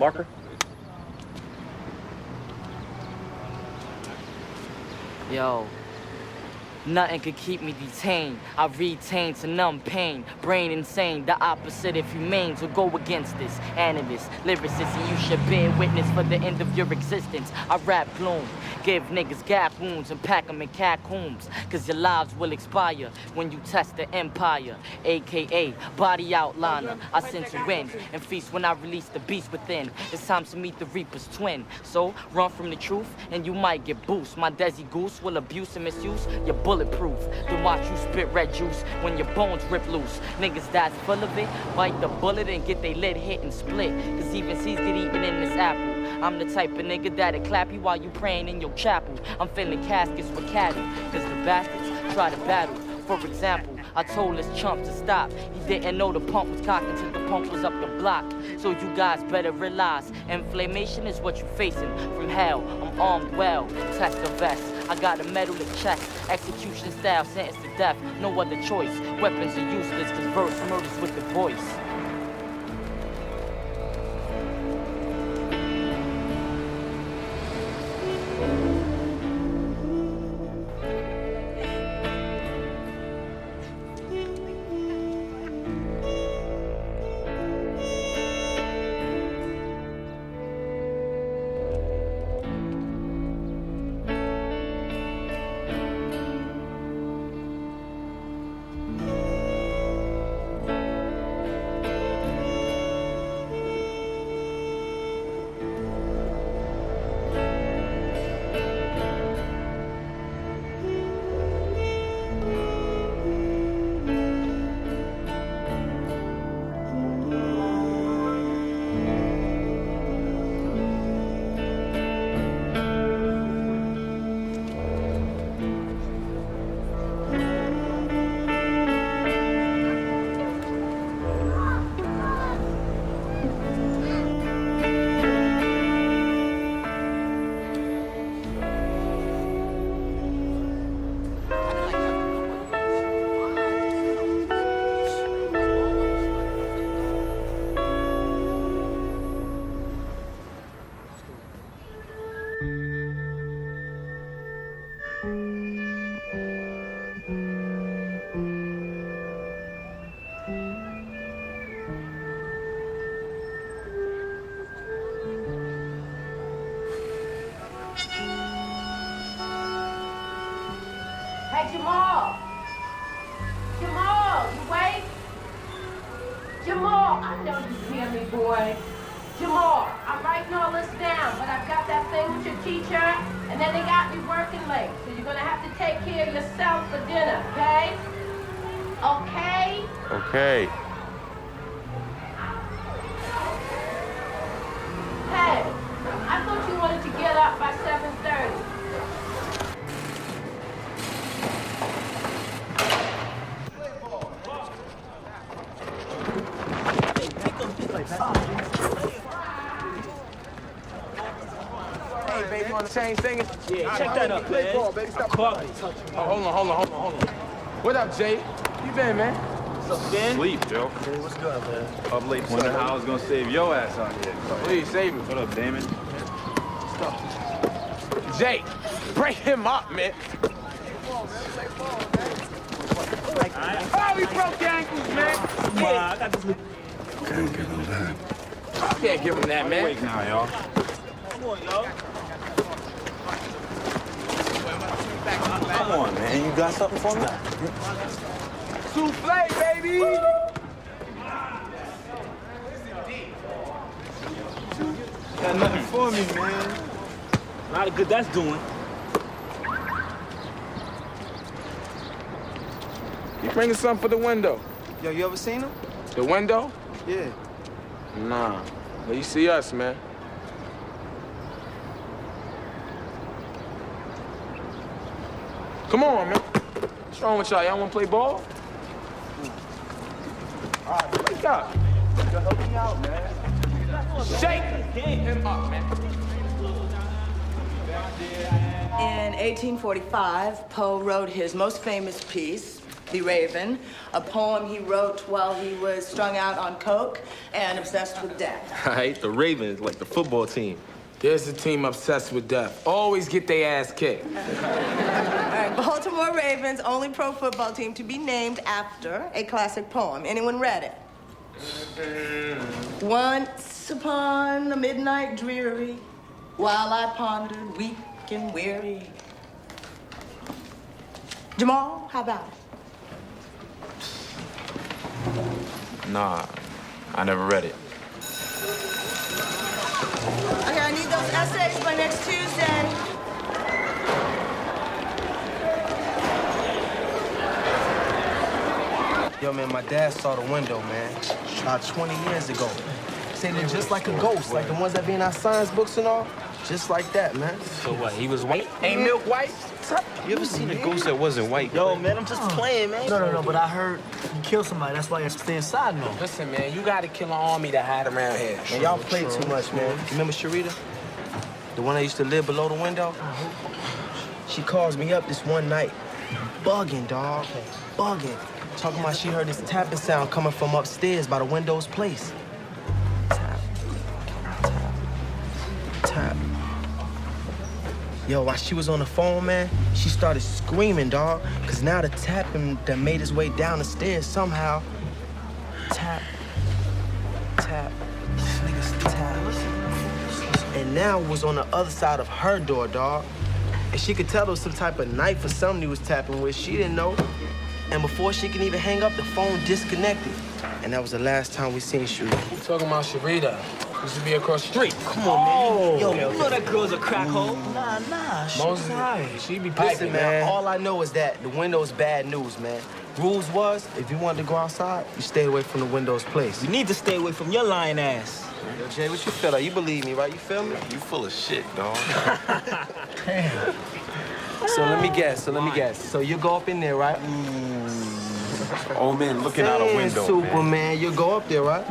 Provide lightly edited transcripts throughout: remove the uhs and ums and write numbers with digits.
Marker? Yo. Nothing could keep me detained. I retain to numb pain. Brain insane, the opposite if humane. So go against this animus, lyricist, and you should bear witness for the end of your existence. I rap gloom, give niggas gap wounds and pack them in catacombs. Cause your lives will expire when you test the empire. AKA body outliner. I sense a wind and feast when I release the beast within. It's time to meet the Reaper's twin. So run from the truth and you might get boost. My Desi Goose will abuse and misuse your bulletproof. Then watch you spit red juice when your bones rip loose. Niggas that's full of it, bite the bullet and get they lid hit and split. Cause even seeds get eaten in this apple. I'm the type of nigga that'll clap you while you praying in your chapel. I'm filling caskets with cattle, cause the bastards try to battle. For example, I told this chump to stop. He didn't know the pump was cocked until the pump was up the block. So you guys better realize, inflammation is what you facing from hell. I'm armed well, test the vest. I got a medal to chest, execution style, sentence to death, no other choice. Weapons are useless, cause verse murders with the voice. Hey, Jamal! Jamal, you wait? Jamal, I know you hear me, boy. Jamal, I'm writing all this down, but I've got that thing with your teacher, and then they got me working late, so you're gonna have to take care of yourself for dinner, okay? Okay? Okay. Hey, I thought you wanted to get up by 7:30. Hey, baby, you want to change singing? Yeah, check that up, man. Ball, baby. Stop. Hold Hold on. What up, Jay? You been, man? What's up, Ben? Sleep, Joe. Hey, what's good, man? Up late. Wonder how I was gonna save your ass out here. Please, save me. What up, Damon? Jay, break him up, man. Oh, he broke your ankles, man. Come on, I got this. Can't give him that. I can't give him that, man. Wait now, y'all. Come on, yo. Come on, man. You got something for me? Souffle, baby. Got nothing for me, man. A lot of good that's doing. You bringing something for the window? Yo, you ever seen him? The window? Yeah. Nah. But you see us, man. Come on, man. What's wrong with y'all? Y'all want to play ball? All right, wake up. Yo, help me out, man. Shake him up, man. In 1845, Poe wrote his most famous piece, The Raven, a poem he wrote while he was strung out on coke and obsessed with death. All right, the Ravens, like the football team. There's a team obsessed with death. Always get their ass kicked. All right, Baltimore Ravens, only pro football team to be named after a classic poem. Anyone read it? Once upon a midnight dreary, while I pondered, weak and weary. Jamal, how about it? Nah, I never read it. Okay, I need those essays by next Tuesday. Yo, man, my dad saw the window, man, about 20 years ago. Said it just like a ghost, like the ones that be in our science books and all. Just like that, man. So what, he was white? Ain't milk white? You ever seen a ghost that wasn't white? Yo, man, I'm just playing, man. No, but I heard you killed somebody. That's why you have to stay inside now. Listen, man, you gotta kill an army to hide around here. Man, y'all play too much, man. Remember Sharita? The one that used to live below the window? She calls me up this one night. Bugging, dog. Bugging. Talking about she heard this tapping sound coming from upstairs by the window's place. Tap. Tap. Tap. Yo, while she was on the phone, man, she started screaming, dog. Cause now the tapping that made his way down the stairs somehow. Tap. Tap. Niggas tap. And now it was on the other side of her door, dog. And she could tell it was some type of knife or something he was tapping with. She didn't know. And before she could even hang up, the phone disconnected. And that was the last time we seen Sharita. You talking about Sharita? Used to be across the street. Come on, man. Yo, you know that girl's a crack hole? Nah, she's Moses, alright. she be Listen, piping, man, all I know is that the window's bad news, man. Rules was, if you wanted to go outside, you stayed away from the window's place. You need to stay away from your lying ass. Yo, Jay, what you feel like? You believe me, right? You feel me? You full of shit, dog. Damn. So let me guess, So you go up in there, right? Old man looking out a window, Superman, man. you go up there, right?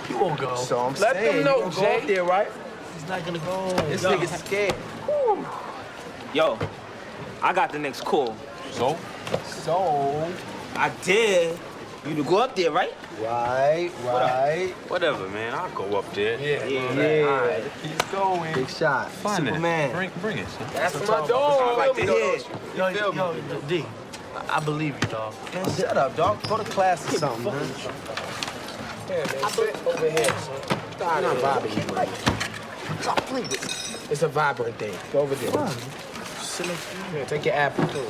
You won't go. So I'm Let saying, them know, you gonna go Jay. up there, right? He's not gonna go. This nigga's scared. Yo, I got the next call. So? So, I dare you to go up there, right? right. Whatever, man. I'll go up there. Yeah. All right. Keep going. Big shot. Find Superman. it. Bring it, son. That's my dog. I like to hear. Yo, D, I believe you, dog. Man, shut up, dog. Go to class or something, man. Yeah, man, sit over here, son. I'm not vibing you, right? It's a vibrant day. Go over there. Here, take your apple, too.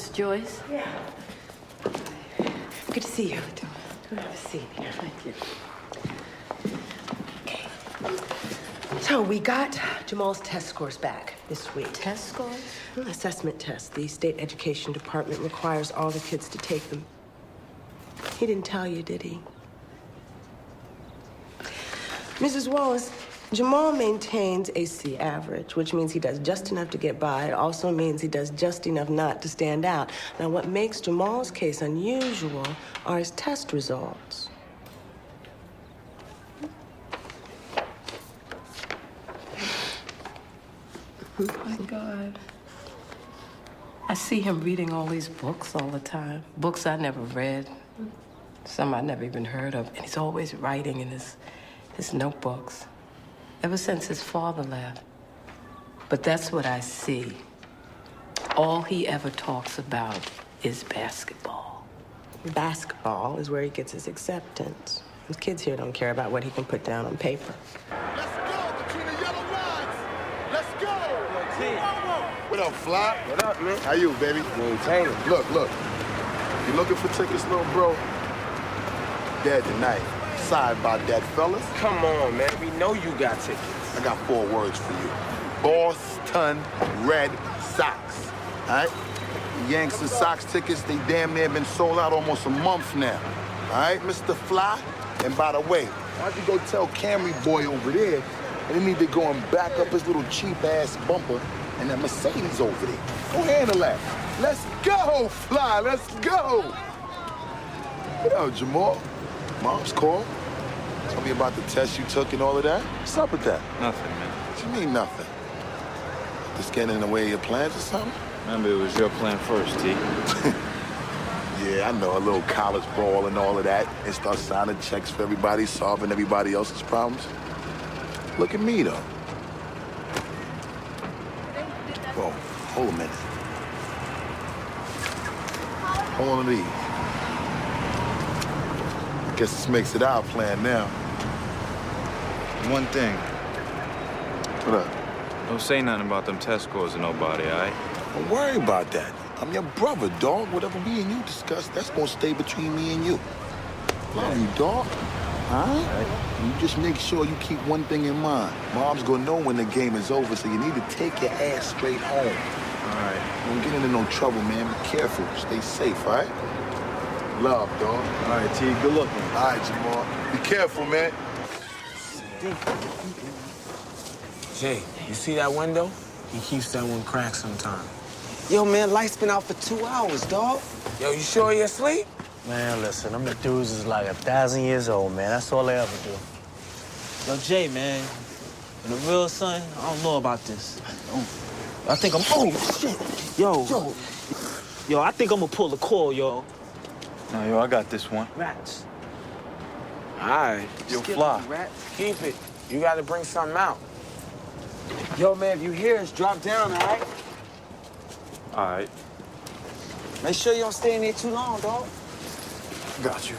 Miss Joyce? Yeah. Good to see you. Do have a seat here. Thank you. Okay. So we got Jamal's test scores back this week. Test scores? Assessment tests. The state education department requires all the kids to take them. He didn't tell you, did he? Mrs. Wallace, Jamal maintains a C average, which means he does just enough to get by. It also means he does just enough not to stand out. Now, what makes Jamal's case unusual are his test results. Oh, my God. I see him reading all these books all the time. Books I never read. Some I never even heard of. And he's always writing in his his notebooks, ever since his father left. But that's what I see. All he ever talks about is basketball. Basketball is where he gets his acceptance. These kids here don't care about what he can put down on paper. Let's go between the yellow lines. Let's go. What up, Fly? What up, man? How you, baby? Maintaining. Look. You looking for tickets, little bro? Dead tonight. Sorry about that, fellas. Come on, man. We know you got tickets. I got 4 words for you. Boston Red Sox. All right? The Yanks and Sox tickets, they damn near been sold out almost a month now. All right, Mr. Fly? And by the way, why don't you go tell Camry boy over there that he need to go and back up his little cheap-ass bumper and that Mercedes over there. Go handle that. Let's go, Fly. Let's go. What up, Jamal? Mom's called. Tell me about the test you took and all of that. What's up with that? Nothing, man. What you mean nothing? Just getting in the way of your plans or something? Remember, it was your plan first, T. Yeah, I know, a little college ball and all of that, and start signing checks for everybody, solving everybody else's problems. Look at me, though. Whoa, hold a minute. Hold on to these. I guess this makes it our plan now. One thing. What up? Don't say nothing about them test scores to nobody, all right? Don't worry about that. I'm your brother, dog. Whatever me and you discuss, that's gonna stay between me and you. Love you, dog. All right? You just make sure you keep one thing in mind. Mom's gonna know when the game is over, so you need to take your ass straight home. All right. Don't get into no trouble, man. Be careful. Stay safe, all right? Love, dog. All right, T, good looking. All right, Jamal. Be careful, man. Jay, you see that window? He keeps that one cracked sometime. Yo, man, light's been out for 2 hours, dog. Yo, you sure you're asleep? Man, listen, them dudes is like 1,000 years old, man. That's all they ever do. Yo, Jay, man, when the real son, I don't know about this. I think I'm, oh, shit. Yo, I think I'm gonna pull the cord, yo. No, yo, I got this one. Rats. All right. Yo, Fly. Keep it. You gotta bring something out. Yo, man, if you hear us, drop down, all right? All right. Make sure you don't stay in there too long, dog. Got you.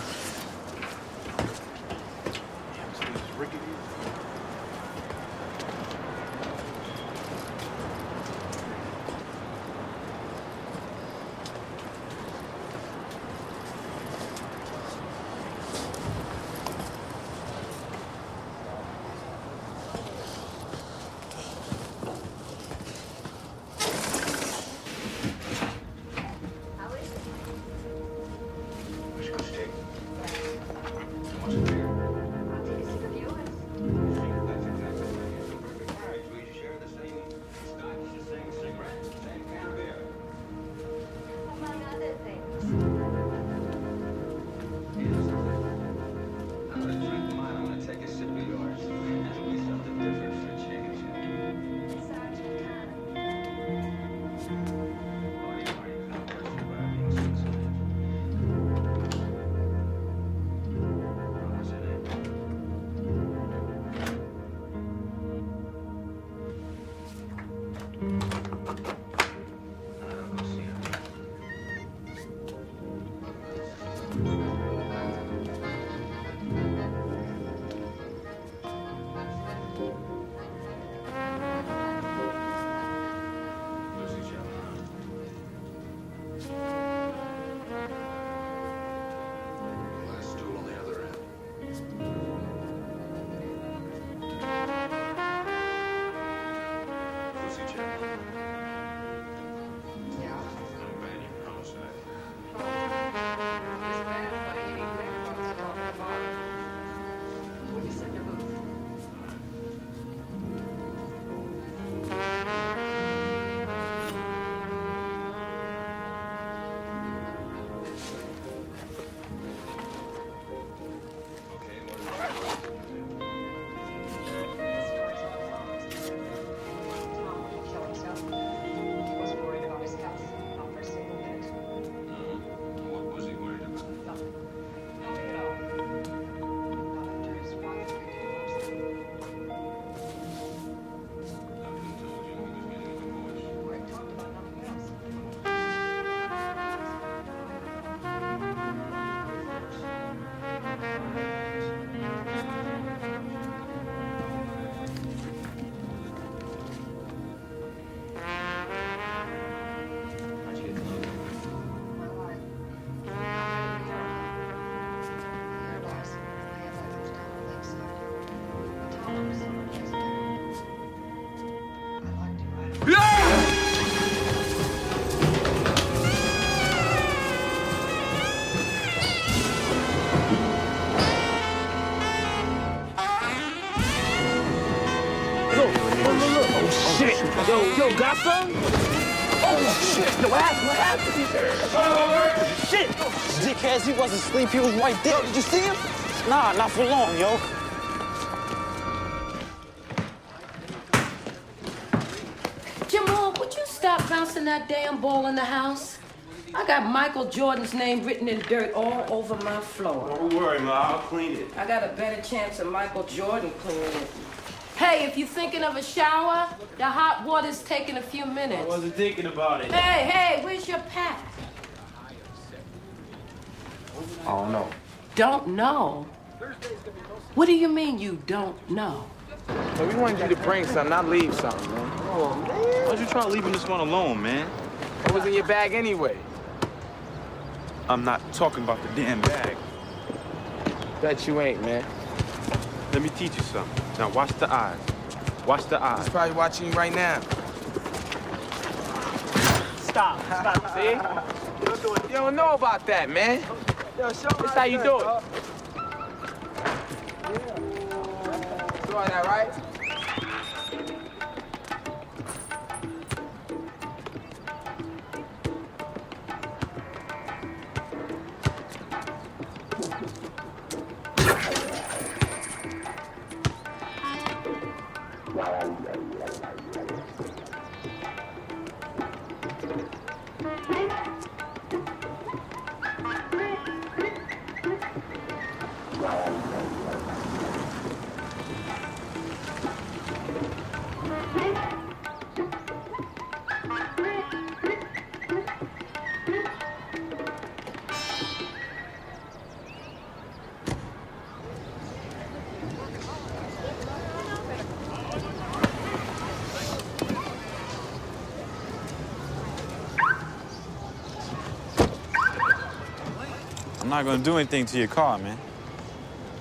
Yo, got some? Oh, shit. Yo, what happened? Shit. Dickheads, he wasn't asleep. He was right there. Did you see him? Nah, not for long, yo. Jamal, would you stop bouncing that damn ball in the house? I got Michael Jordan's name written in dirt all over my floor. Don't worry, Ma. I'll clean it. I got a better chance of Michael Jordan cleaning it. Hey, if you're thinking of a shower, the hot water's taking a few minutes. I wasn't thinking about it. Hey, where's your pack? I don't know. Don't know? What do you mean you don't know? So we wanted you to bring something, not leave something, man. Oh, man. Why'd you try leaving this one alone, man? What was in your bag anyway? I'm not talking about the damn bag. Bet you ain't, man. Let me teach you something. Now watch the eyes. Watch the eyes. He's probably watching you right now. Stop. See? You don't know about that, man. That's how you do it. Saw that, right? I'm not gonna do anything to your car, man.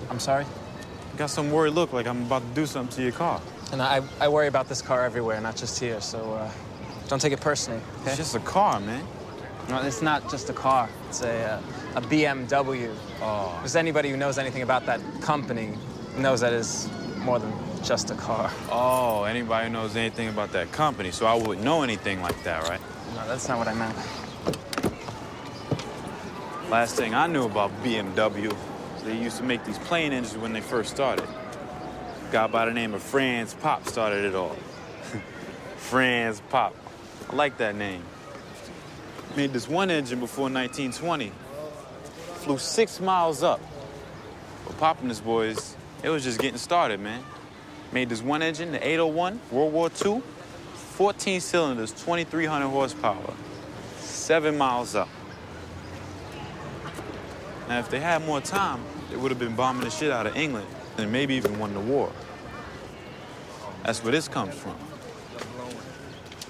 I'm sorry? You got some worried look like I'm about to do something to your car. And I worry about this car everywhere, not just here, so don't take it personally, okay? It's just a car, man. No, it's not just a car. It's a BMW. Oh. Because anybody who knows anything about that company knows that it's more than just a car. Oh, anybody who knows anything about that company, so I wouldn't know anything like that, right? No, that's not what I meant. Last thing I knew about BMW is they used to make these plane engines when they first started. A guy by the name of Franz Pop started it all. Franz Pop. I like that name. Made this one engine before 1920. Flew 6 miles up. But Pop and his boys, it was just getting started, man. Made this one engine, the 801, World War II, 14 cylinders, 2,300 horsepower, 7 miles up. Now, if they had more time, they would have been bombing the shit out of England and maybe even won the war. That's where this comes from.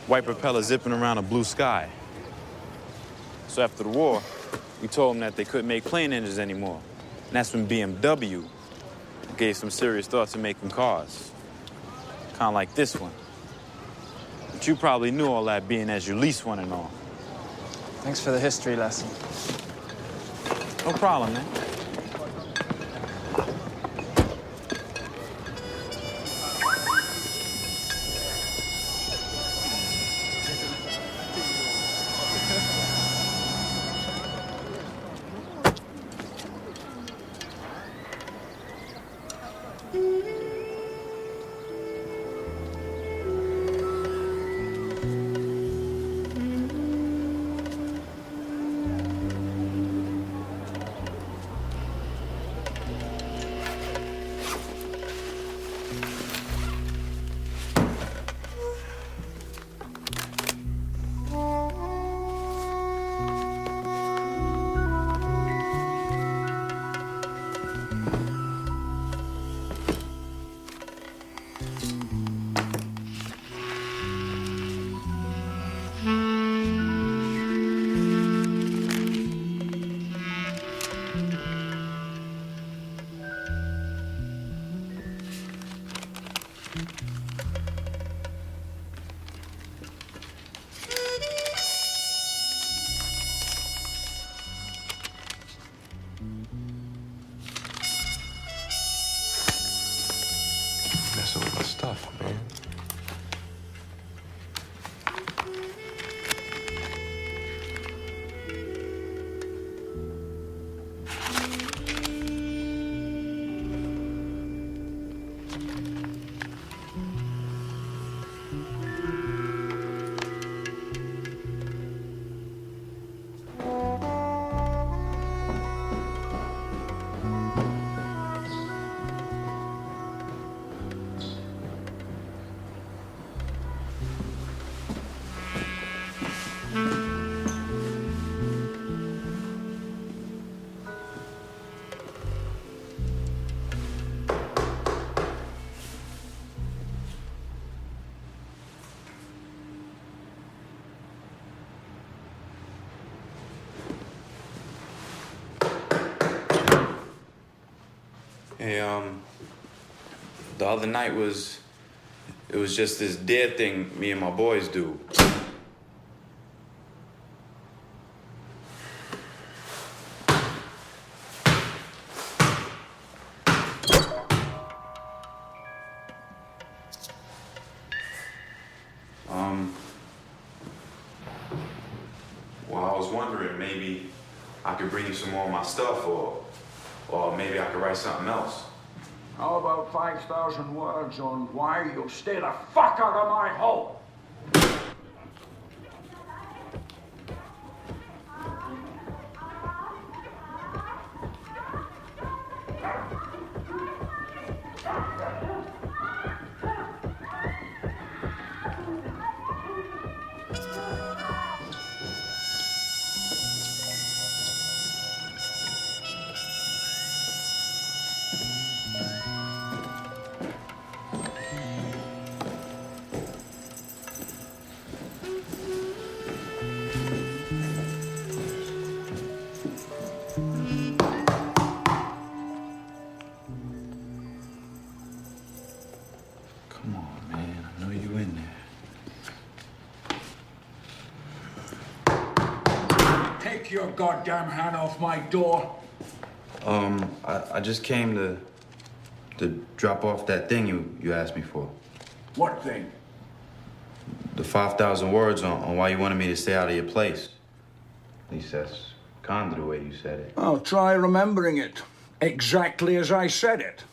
White propeller zipping around a blue sky. So after the war, we told them that they couldn't make plane engines anymore. And that's when BMW gave some serious thought to making cars. Kind of like this one. But you probably knew all that being as you leased one and all. Thanks for the history lesson. No problem, man. Hey, the other night it was just this dare thing me and my boys do. Well, I was wondering maybe I could bring you some more of my stuff, or maybe I could write something else. How about 5,000 words on why you stay the fuck out of my home? Come on, man. I know you in there. Take your goddamn hand off my door. I just came to drop off that thing you asked me for. What thing? The 5,000 words on why you wanted me to stay out of your place. At least that's kind of the way you said it. Oh, try remembering it. Exactly as I said it.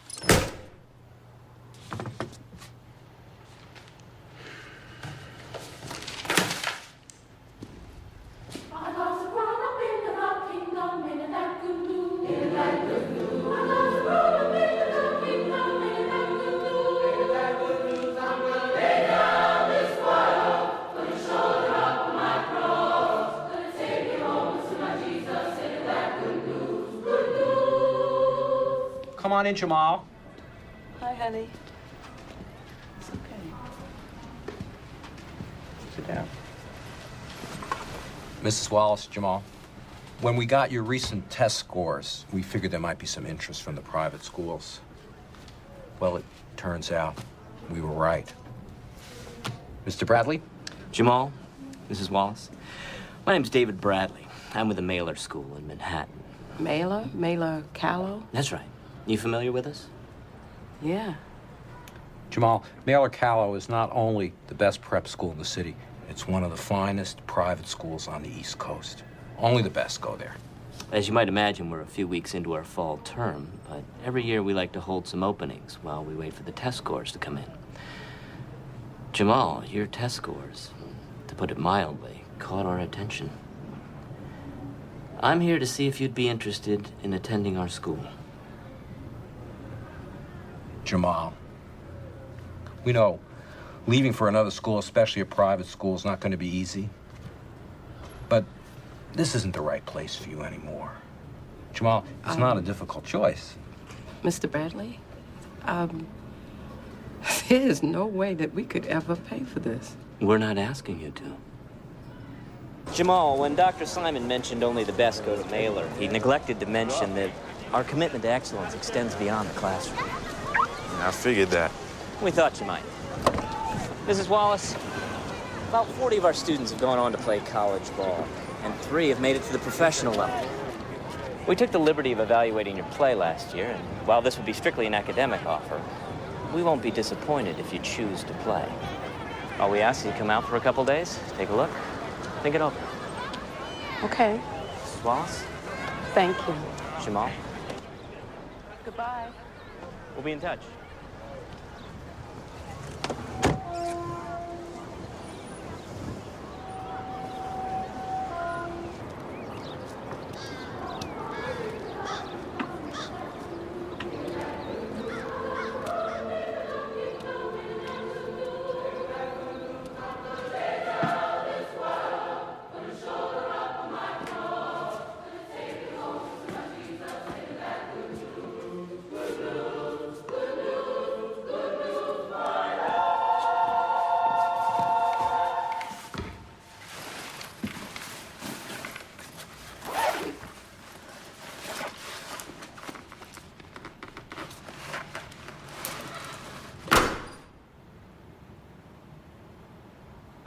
Come on in, Jamal. Hi, honey. It's okay. Sit down. Mrs. Wallace, Jamal, when we got your recent test scores, we figured there might be some interest from the private schools. Well, it turns out we were right. Mr. Bradley? Jamal, Mrs. Wallace. My name's David Bradley. I'm with the Mailer School in Manhattan. Mailer? Mailer Callow? That's right. You familiar with us? Yeah. Jamal, Mailer Callow is not only the best prep school in the city, it's one of the finest private schools on the East Coast. Only the best go there. As you might imagine, we're a few weeks into our fall term, but every year we like to hold some openings while we wait for the test scores to come in. Jamal, your test scores, to put it mildly, caught our attention. I'm here to see if you'd be interested in attending our school. Jamal, we know leaving for another school, especially a private school, is not going to be easy. But this isn't the right place for you anymore. Jamal, it's not a difficult choice. Mr. Bradley, there's no way that we could ever pay for this. We're not asking you to. Jamal, when Dr. Simon mentioned only the best go to Mailer, he neglected to mention that our commitment to excellence extends beyond the classroom. I figured that. We thought you might. Mrs. Wallace, about 40 of our students have gone on to play college ball, and 3 have made it to the professional level. We took the liberty of evaluating your play last year, and while this would be strictly an academic offer, we won't be disappointed if you choose to play. All we ask is you come out for a couple days, take a look, think it over. Okay. Mrs. Wallace? Thank you. Jamal? Goodbye. We'll be in touch.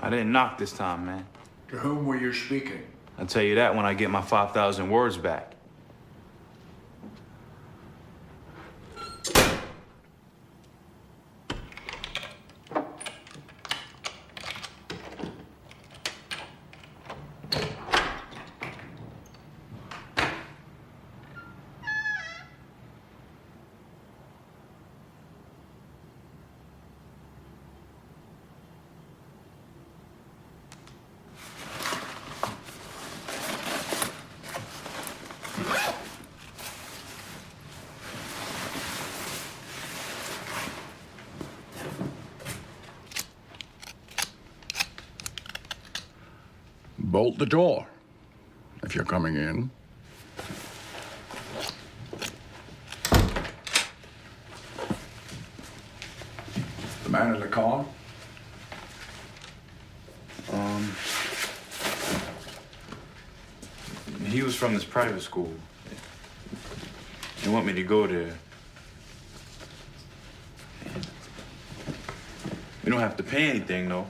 I didn't knock this time, man. To whom were you speaking? I'll tell you that when I get my 5,000 words back. Bolt the door if you're coming in. The man in the car? He was from this private school. They want me to go there. We don't have to pay anything, though.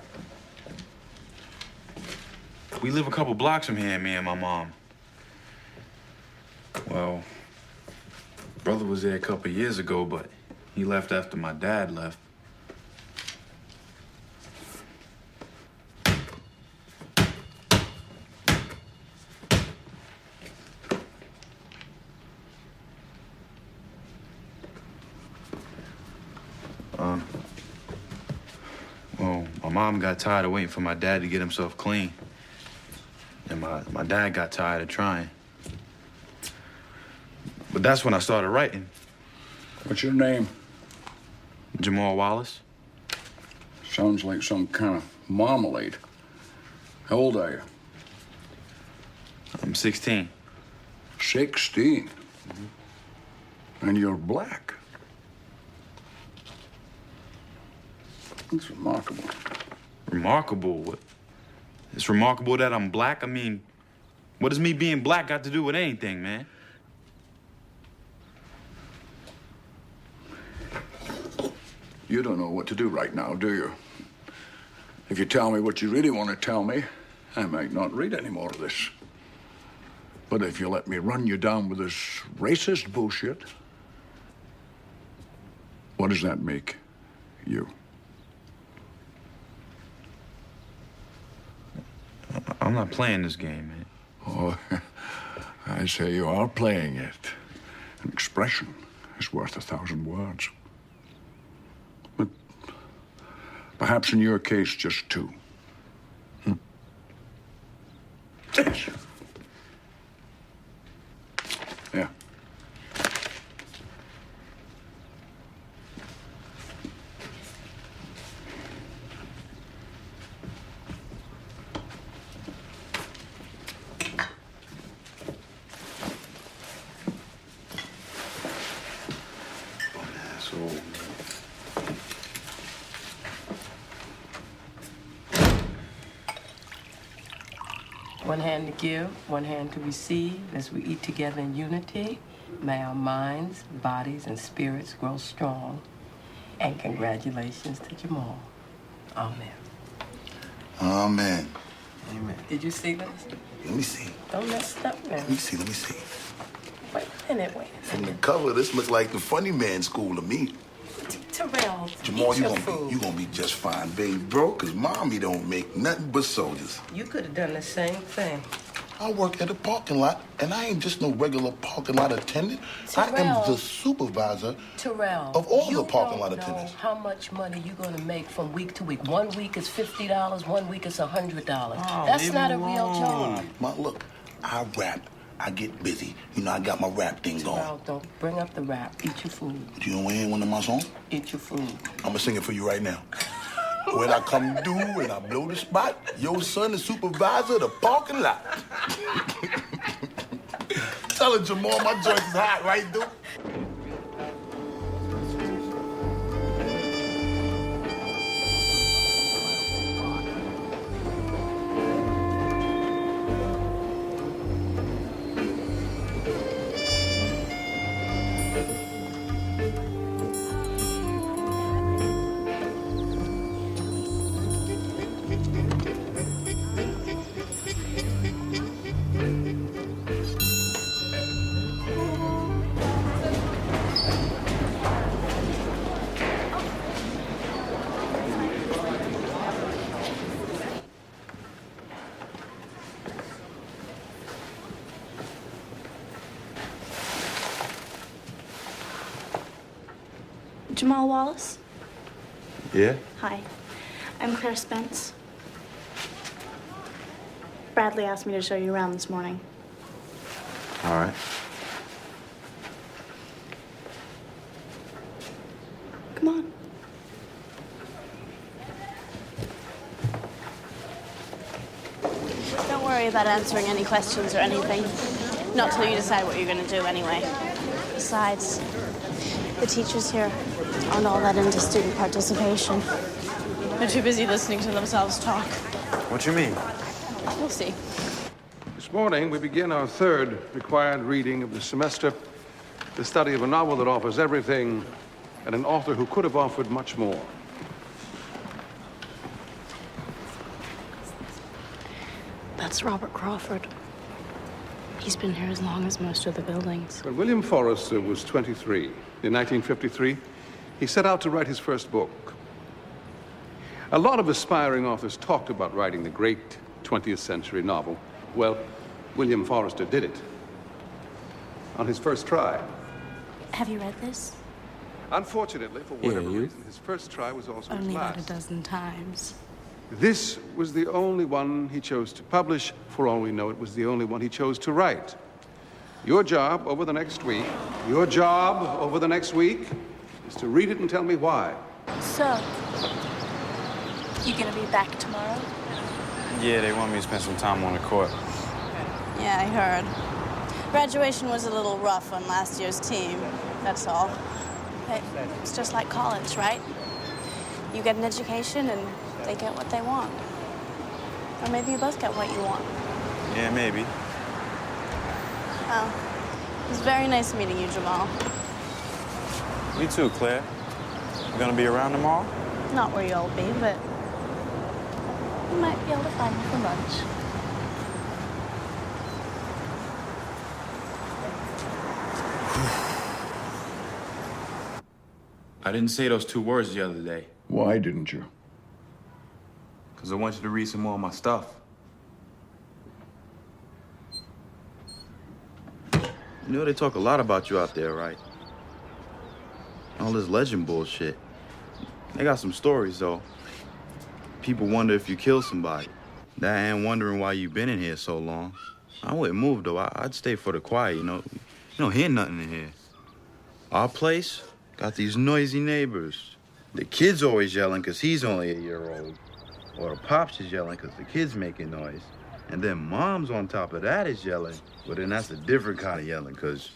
We live a couple blocks from here, me and my mom. Well, brother was there a couple years ago, but he left after my dad left. Well, my mom got tired of waiting for my dad to get himself clean. And my dad got tired of trying. But that's when I started writing. What's your name? Jamal Wallace. Sounds like some kind of marmalade. How old are you? I'm 16. 16? And you're black. That's remarkable. Remarkable? What? It's remarkable that I'm black? I mean, what does me being black got to do with anything, man? You don't know what to do right now, do you? If you tell me what you really want to tell me, I might not read any more of this. But if you let me run you down with this racist bullshit, what does that make you? I'm not playing this game, man. Oh, I say you are playing it. An expression is worth 1,000 words. But perhaps in your case, just 2. Yeah. One hand to give, one hand to receive. As we eat together in unity, may our minds, bodies, and spirits grow strong. And congratulations to Jamal. Amen. Amen. Amen. Did you see this? Let me see. Don't mess it up, man. Let me see, let me see. Wait a minute, From the cover, this look like the Funny Man school to me. Terrell, Jamal, eat you your gonna food. be just fine, baby, bro, cause mommy don't make nothing but soldiers. You could have done the same thing. I work at a parking lot, and I ain't just no regular parking lot attendant. I am Terrell. the supervisor Terrell, of all you the parking don't lot know attendants. how much money you're gonna make from week to week. 1 week is $50, 1 week is $100. That's leave not a him real alone. job. Ma, look, I rap. I get busy. You know, I got my rap thing going. Terrell, don't bring up the rap. Eat your food. You don't want to hear one of my songs? Eat your food. I'm gonna sing it for you right now. When I come through and I blow the spot, your son is supervisor of the parking lot. Tell her, Jamal, my joint is hot, right, dude? Jamal Wallace? Yeah? Hi. I'm Claire Spence. Bradley asked me to show you around this morning. All right. Come on. Don't worry about answering any questions or anything. Not till you decide what you're going to do anyway. Besides, the teachers here aren't all that into student participation. They're too busy listening to themselves talk. What you mean? We'll see. This morning, we begin our third required reading of the semester, the study of a novel that offers everything and an author who could have offered much more. That's Robert Crawford. He's been here as long as most of the buildings. When William Forrester was 23, in 1953, he set out to write his first book. A lot of aspiring authors talked about writing the great 20th century novel. Well, William Forrester did it on his first try. Have you read this? Unfortunately, for whatever reason, his first try was also his Only last. about a dozen times. This was the only one he chose to publish. For all we know, it was the only one he chose to write. Your job over the next week, is to read it and tell me why. So, you gonna be back tomorrow? Yeah, they want me to spend some time on the court. Yeah, I heard. Graduation was a little rough on last year's team, that's all. Hey, it's just like college, right? You get an education and they get what they want. Or maybe you both get what you want. Yeah, maybe. Well, it was very nice meeting you, Jamal. You too, Claire. You gonna be around tomorrow? Not where you'll be, but you might be able to find me for lunch. I didn't say those two words the other day. Why didn't you? Because I want you to read some more of my stuff. You know they talk a lot about you out there, right? All this legend bullshit. They got some stories, though. People wonder if you killed somebody. That and wondering why you been in here so long. I wouldn't move, though. I'd stay for the quiet, you know. You don't hear nothing in here. Our place got these noisy neighbors. The kid's always yelling because he's only 8 years old. Or the pops is yelling because the kid's making noise. And then mom's on top of that is yelling. But then that's a different kind of yelling because,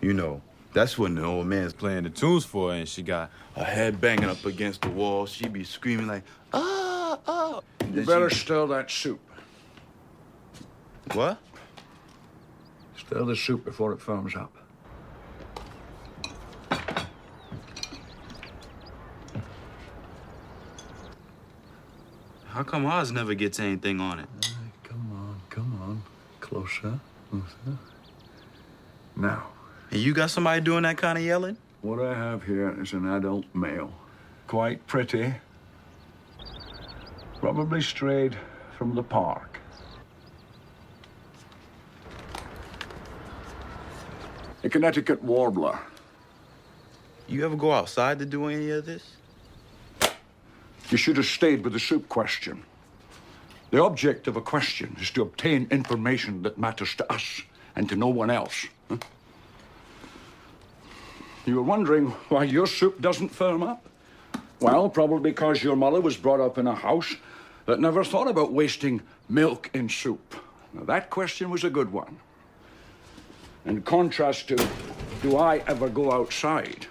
you know, that's when the old man's playing the tunes for her and she got her head banging up against the wall. She be screaming like, ah, ah. You better stir that soup. What? Stir the soup before it firms up. How come ours never gets anything on it? Come on. Closer. Now. And you got somebody doing that kind of yelling? What I have here is an adult male. Quite pretty. Probably strayed from the park. A Connecticut warbler. You ever go outside to do any of this? You should have stayed with the soup question. The object of a question is to obtain information that matters to us and to no one else. Huh? You were wondering why your soup doesn't firm up? Well, probably because your mother was brought up in a house that never thought about wasting milk in soup. Now, that question was a good one. In contrast to, do I ever go outside?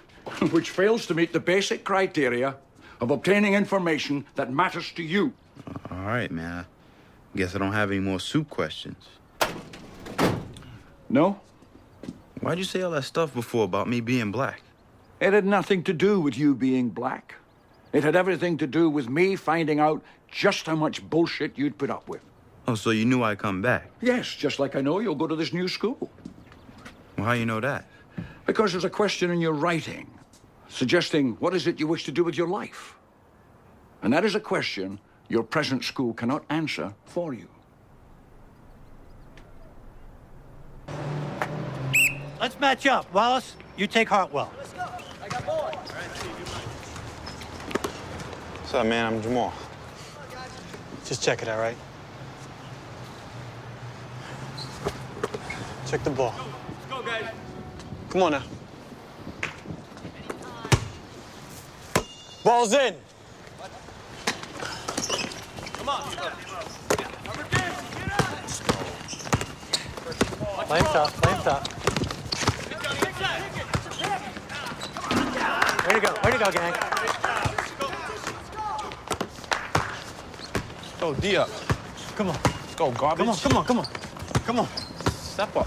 Which fails to meet the basic criteria of obtaining information that matters to you. All right, man. I guess I don't have any more soup questions. No? Why'd you say all that stuff before about me being black? It had nothing to do with you being black. It had everything to do with me finding out just how much bullshit you'd put up with. Oh, so you knew I'd come back? Yes, just like I know you'll go to this new school. Well, how you know that? Because there's a question in your writing suggesting what is it you wish to do with your life. And that is a question your present school cannot answer for you. Let's match up. Wallace, you take Hartwell. Let's go. I got boy. What's up, man? I'm Jamal. Just check it out, right? Check the ball. Let's go, guys. Come on now. Ball's in. Come on. Play him tough, play him tough. Way to go, gang. Go, D up. Come on. Let's go, garbage. Come on. Come on. Step up.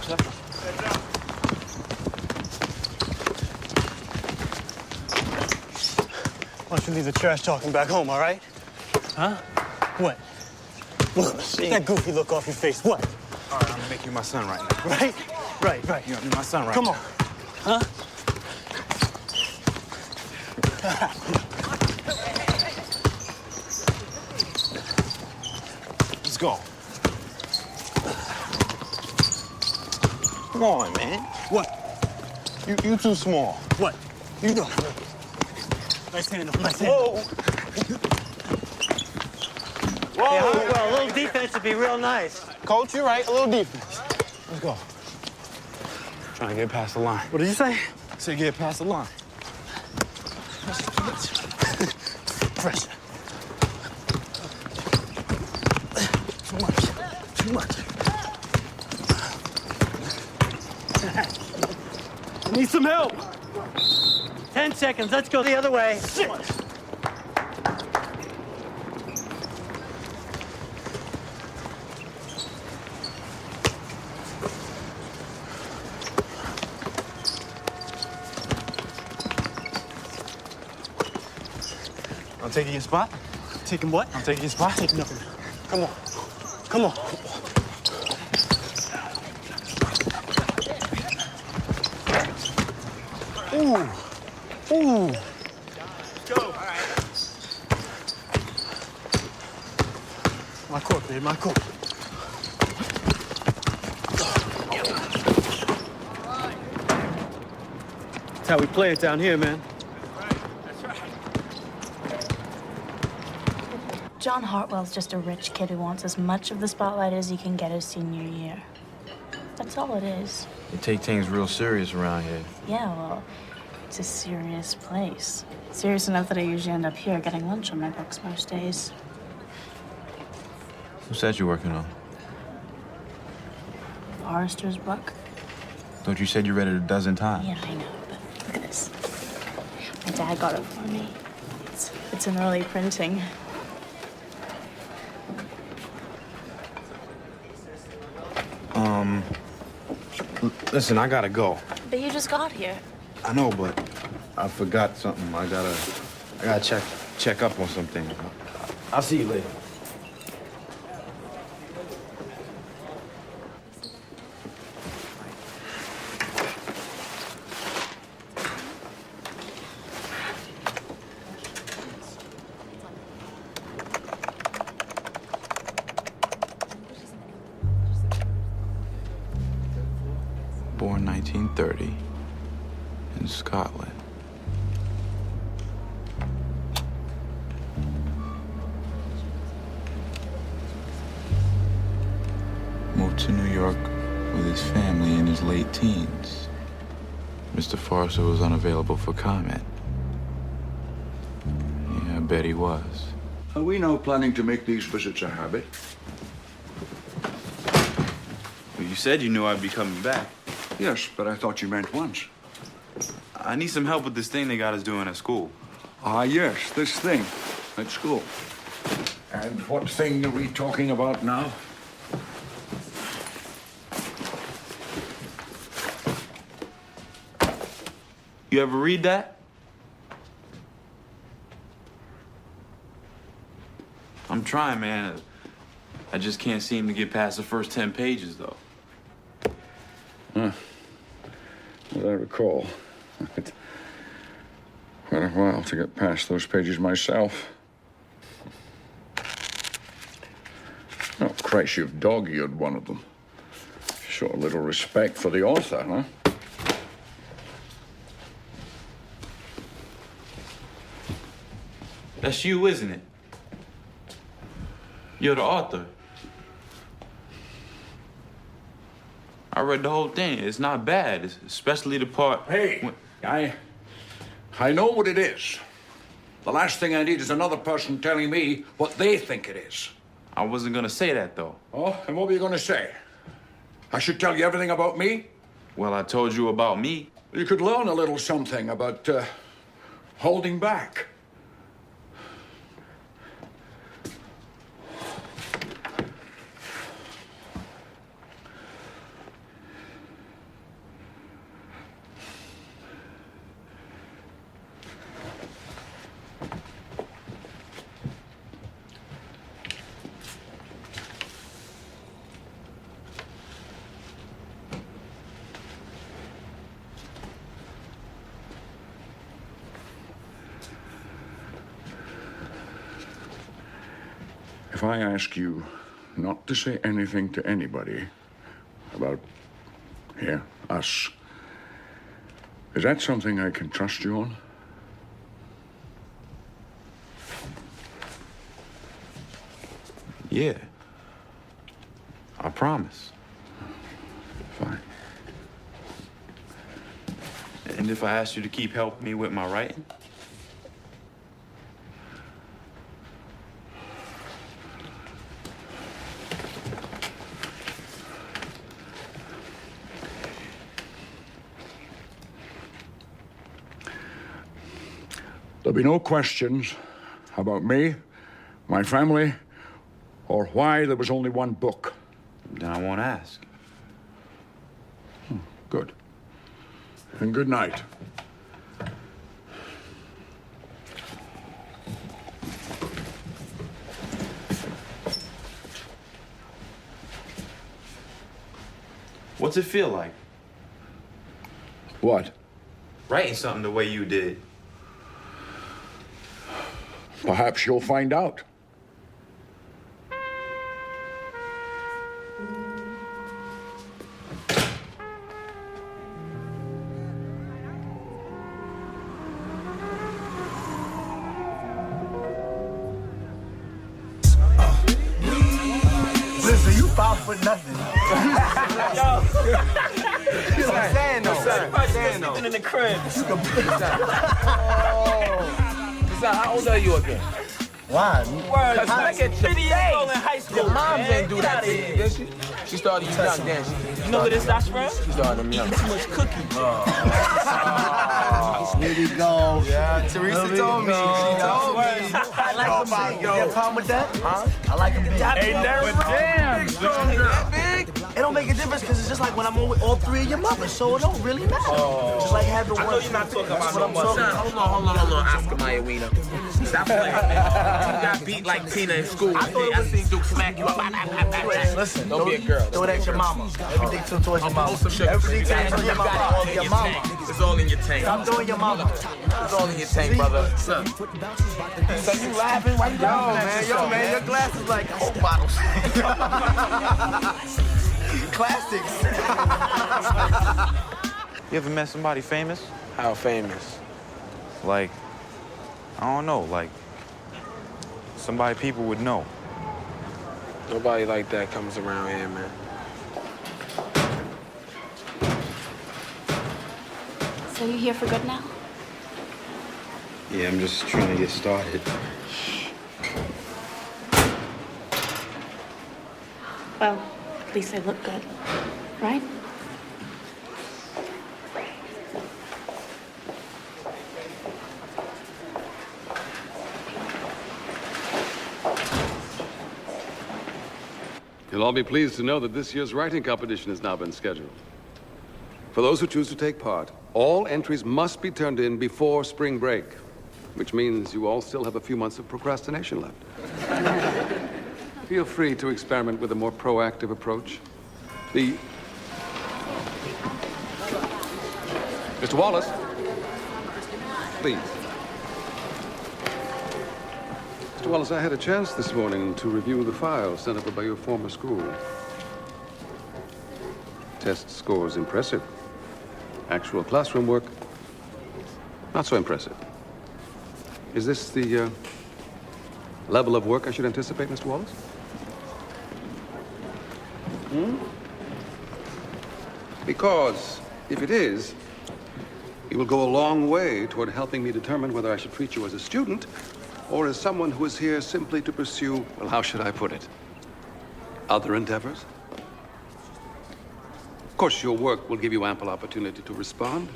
Why don't you leave the trash talking back home, all right? Huh? What? Look, get that goofy look off your face. What? All right, I'm gonna make you my son right now. Right. You're gonna be my son right Come now. on. Huh? Let's go. Come on, man. What? You too small. What? You know. Nice hand. Whoa. Whoa. Yeah, well, a little defense would be real nice. Coach, you're right. A little defense. Let's go. Trying to get past the line. What did you say? I said get past the line. Pressure. Too much. I need some help. 10 seconds. Let's go the other way. Shit. I'm taking your spot. Taking what? I'm taking your spot. Taking nothing. Come on. Come on. Ooh. Go. All right. My court, babe. My court. That's how we play it down here, man. John Hartwell's just a rich kid who wants as much of the spotlight as he can get his senior year. That's all it is. They take things real serious around here. Yeah, well, it's a serious place. Serious enough that I usually end up here getting lunch on my books most days. What's that you're working on? Forrester's book? Thought you said you read it a dozen times. Yeah, I know, but look at this. My dad got it for me. It's an early printing. Listen, I gotta go. But you just got here. I know, but I forgot something. I gotta check up on something. I'll see you later. Born 1930 in Scotland. Moved to New York with his family in his late teens. Mr. Forrester was unavailable for comment. Yeah, I bet he was. Are we now planning to make these visits a habit? Well, you said you knew I'd be coming back. Yes, but I thought you meant once. I need some help with this thing they got us doing at school. Ah, yes, this thing at school. And what thing are we talking about now? You ever read that? I'm trying, man. I just can't seem to get past the first 10 pages, though. As I recall, it's quite a while to get past those pages myself. Oh, Christ, you've dog-eared one of them. Show a little respect for the author, huh? That's you, isn't it? You're the author. I read the whole thing. It's not bad, especially the part... Hey, I know what it is. The last thing I need is another person telling me what they think it is. I wasn't gonna say that, though. Oh, and what were you gonna say? I should tell you everything about me? Well, I told you about me. You could learn a little something about holding back. If I ask you not to say anything to anybody about, us, is that something I can trust you on? Yeah. I promise. Fine. And if I asked you to keep helping me with my writing? There'll be no questions about me, my family, or why there was only one book. Then I won't ask. Good. And good night. What's it feel like? What? Writing something the way you did. Perhaps you'll find out. Listen, you foul for nothing. Yo. You know what I'm saying, though? Sleeping in the crib. How old are you again? Why? Word, like at 38 in high school. Your mom man. didn't do that to you, did she? She started you young, didn't she? You know where this that's from? She started them young. Too much cookie. Here we go. Yeah, Teresa told me. She told me. I like them big. You have a problem with that? Huh? I like them big. Hey, damn. It don't make a difference because it's just like when I'm with all three of your mothers, so it don't really matter. Just like having one. I know you're not talking about what no I'm more. talking about. Hold on, Oscar Mayer Wiener. Stop playing, man. You got beat like Tina in school. I seen Duke smack you up. Listen, Don't be a girl. Throw it at your mama. Everything towards your mama. Everything towards your mama. All your mama. It's all in your tank. Stop doing your mama. It's all in your tank, brother. So you laughing? Why you laughing? Yo, man, your glass is like Coke bottles. Classics. You ever met somebody famous? How famous? Like, I don't know, like somebody people would know. Nobody like that comes around here, man. So you here for good now? Yeah, I'm just trying to get started. Well, at least I look good, right? You'll all be pleased to know that this year's writing competition has now been scheduled. For those who choose to take part, all entries must be turned in before spring break, which means you all still have a few months of procrastination left. Feel free to experiment with a more proactive approach. Mr. Wallace, please. Mr. Wallace, I had a chance this morning to review the files sent over by your former school. Test scores impressive. Actual classroom work, not so impressive. Is this the level of work I should anticipate, Mr. Wallace? Because if it is, it will go a long way toward helping me determine whether I should treat you as a student or as someone who is here simply to pursue, well, how should I put it, other endeavors. Of course, your work will give you ample opportunity to respond.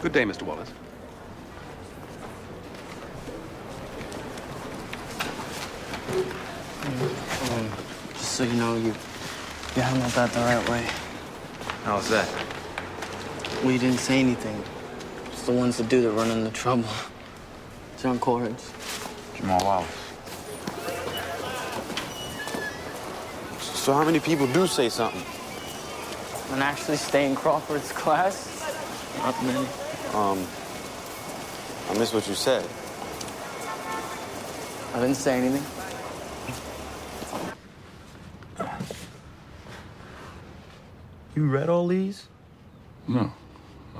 Good day, Mr. Wallace. Just so you know, you handled that the right way. How's that? We didn't say anything. It's the ones that do that run into trouble. John Coleridge. Jamal Wallace. So how many people do say something? And actually stay in Crawford's class? Not many. I missed what you said. I didn't say anything. You read all these? No.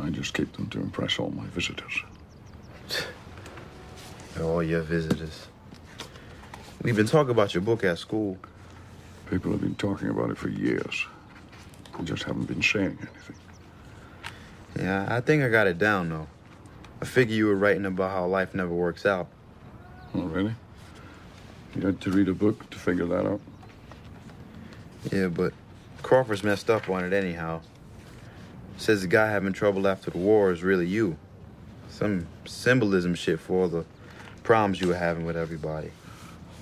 I just keep them to impress all my visitors. All your visitors. We've been talking about your book at school. People have been talking about it for years. They just haven't been saying anything. Yeah, I think I got it down, though. I figure you were writing about how life never works out. Oh, really? You had to read a book to figure that out? Yeah, but Crawford's messed up on it anyhow. Says the guy having trouble after the war is really you. Some symbolism shit for all the problems you were having with everybody.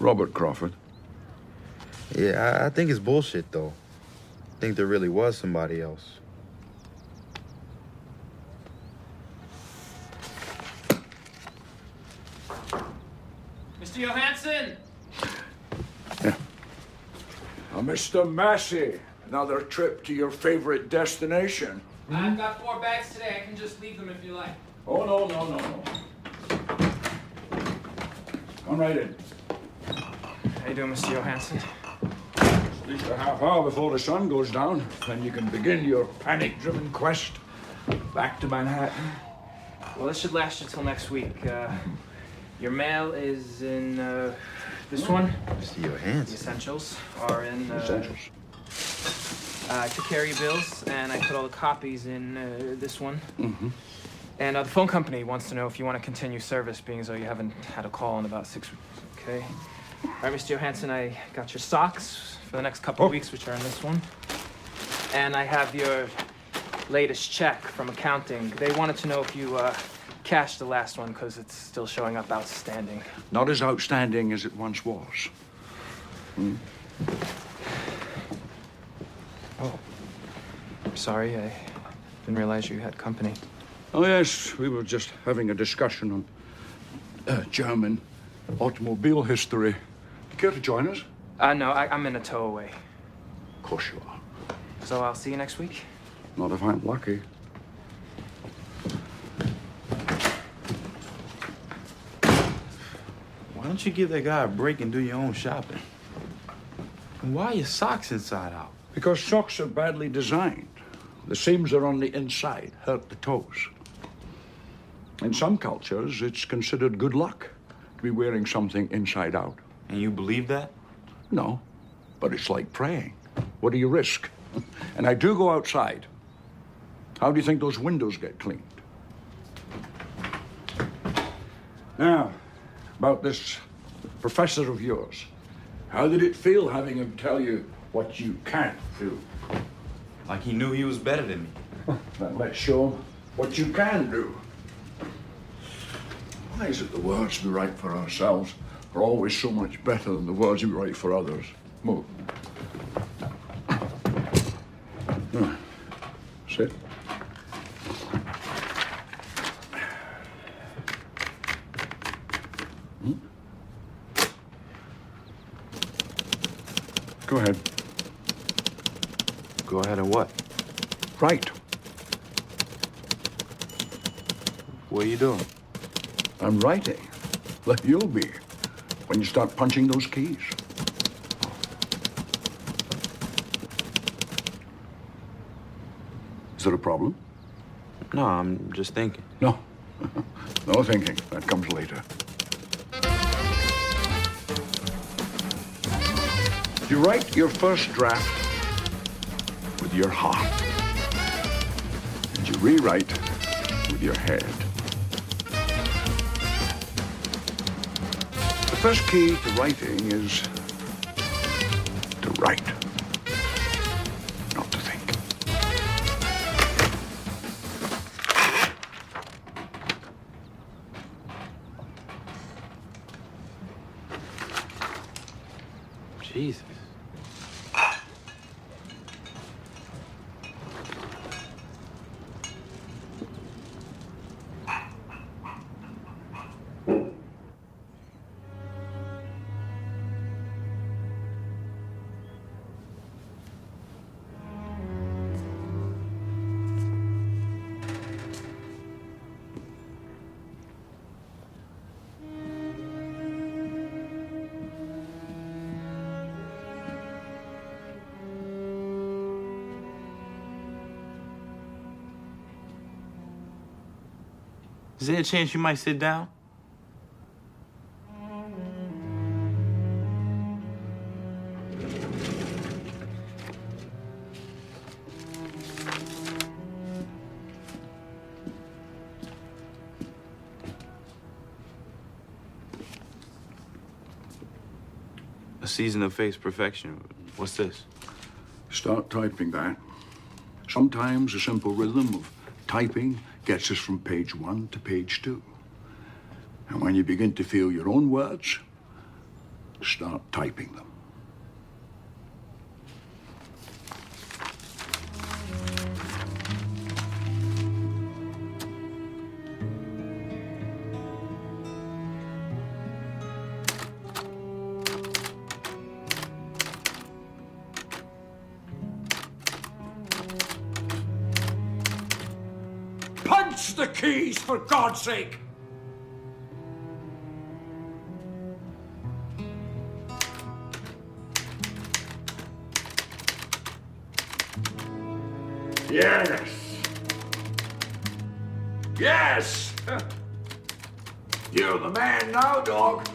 Robert Crawford? Yeah, I think it's bullshit, though. I think there really was somebody else. Mr. Johansson! Now, Mr. Massey, another trip to your favorite destination. I've got 4 bags today. I can just leave them if you like. Oh, no. Come right in. How you doing, Mr. Johansson? At least a half hour before the sun goes down, then you can begin your panic-driven quest back to Manhattan. Well, this should last you till next week. Your mail is in this one. Mr. Johansson. The essentials are in... Essentials? I took care of your bills, and I put all the copies in this one. Mm-hmm. And the phone company wants to know if you want to continue service, being as though you haven't had a call in about 6 weeks. Okay. All right, Mr. Johansson, I got your socks for the next couple of weeks, which are in this one. And I have your latest check from accounting. They wanted to know if you cashed the last one, because it's still showing up outstanding. Not as outstanding as it once was. Oh. Sorry, I didn't realize you had company. Oh, yes, we were just having a discussion on German automobile history. You care to join us? No, I'm in a tow-away. Of course you are. So I'll see you next week? Not if I'm lucky. Why don't you give that guy a break and do your own shopping? And why are your socks inside out? Because socks are badly designed. The seams are on the inside, hurt the toes. In some cultures, it's considered good luck to be wearing something inside out. And you believe that? No, but it's like praying. What do you risk? And I do go outside. How do you think those windows get cleaned? Now, about this professor of yours. How did it feel having him tell you what you can't do? Like he knew he was better than me. Then let's show him what you can do. Why is it the words we write for ourselves are always so much better than the words we write for others? Move. Sit. Go ahead. Go ahead and what? Write. What are you doing? I'm writing. Like you'll be when you start punching those keys. Is there a problem? No, I'm just thinking. No. No thinking. That comes later. You write your first draft with your heart. And you rewrite with your head. The first key to writing is to write, not to think. Jesus. Is there a chance you might sit down? A season of face perfection. What's this? Start typing that. Sometimes a simple rhythm of typing gets us from page 1 to page 2. And when you begin to feel your own words, start typing them. Punch the keys, for God's sake! Yes! Yes! You're the man now, dog.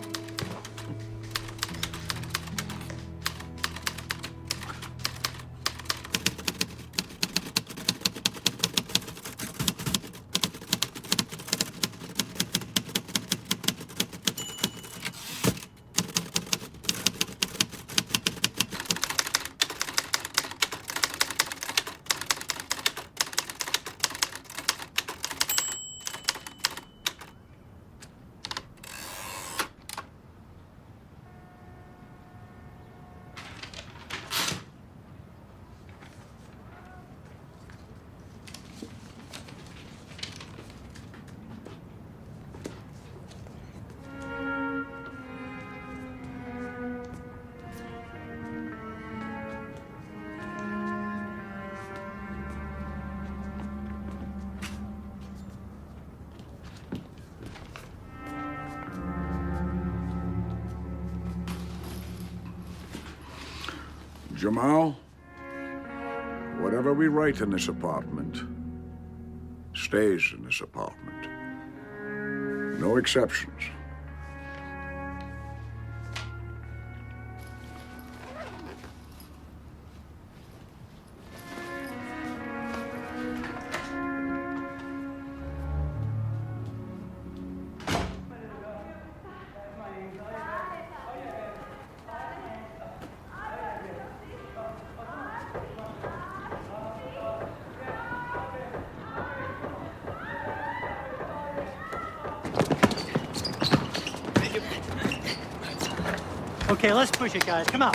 Jamal, whatever we write in this apartment stays in this apartment. No exceptions. Okay, let's push it, guys. Come on.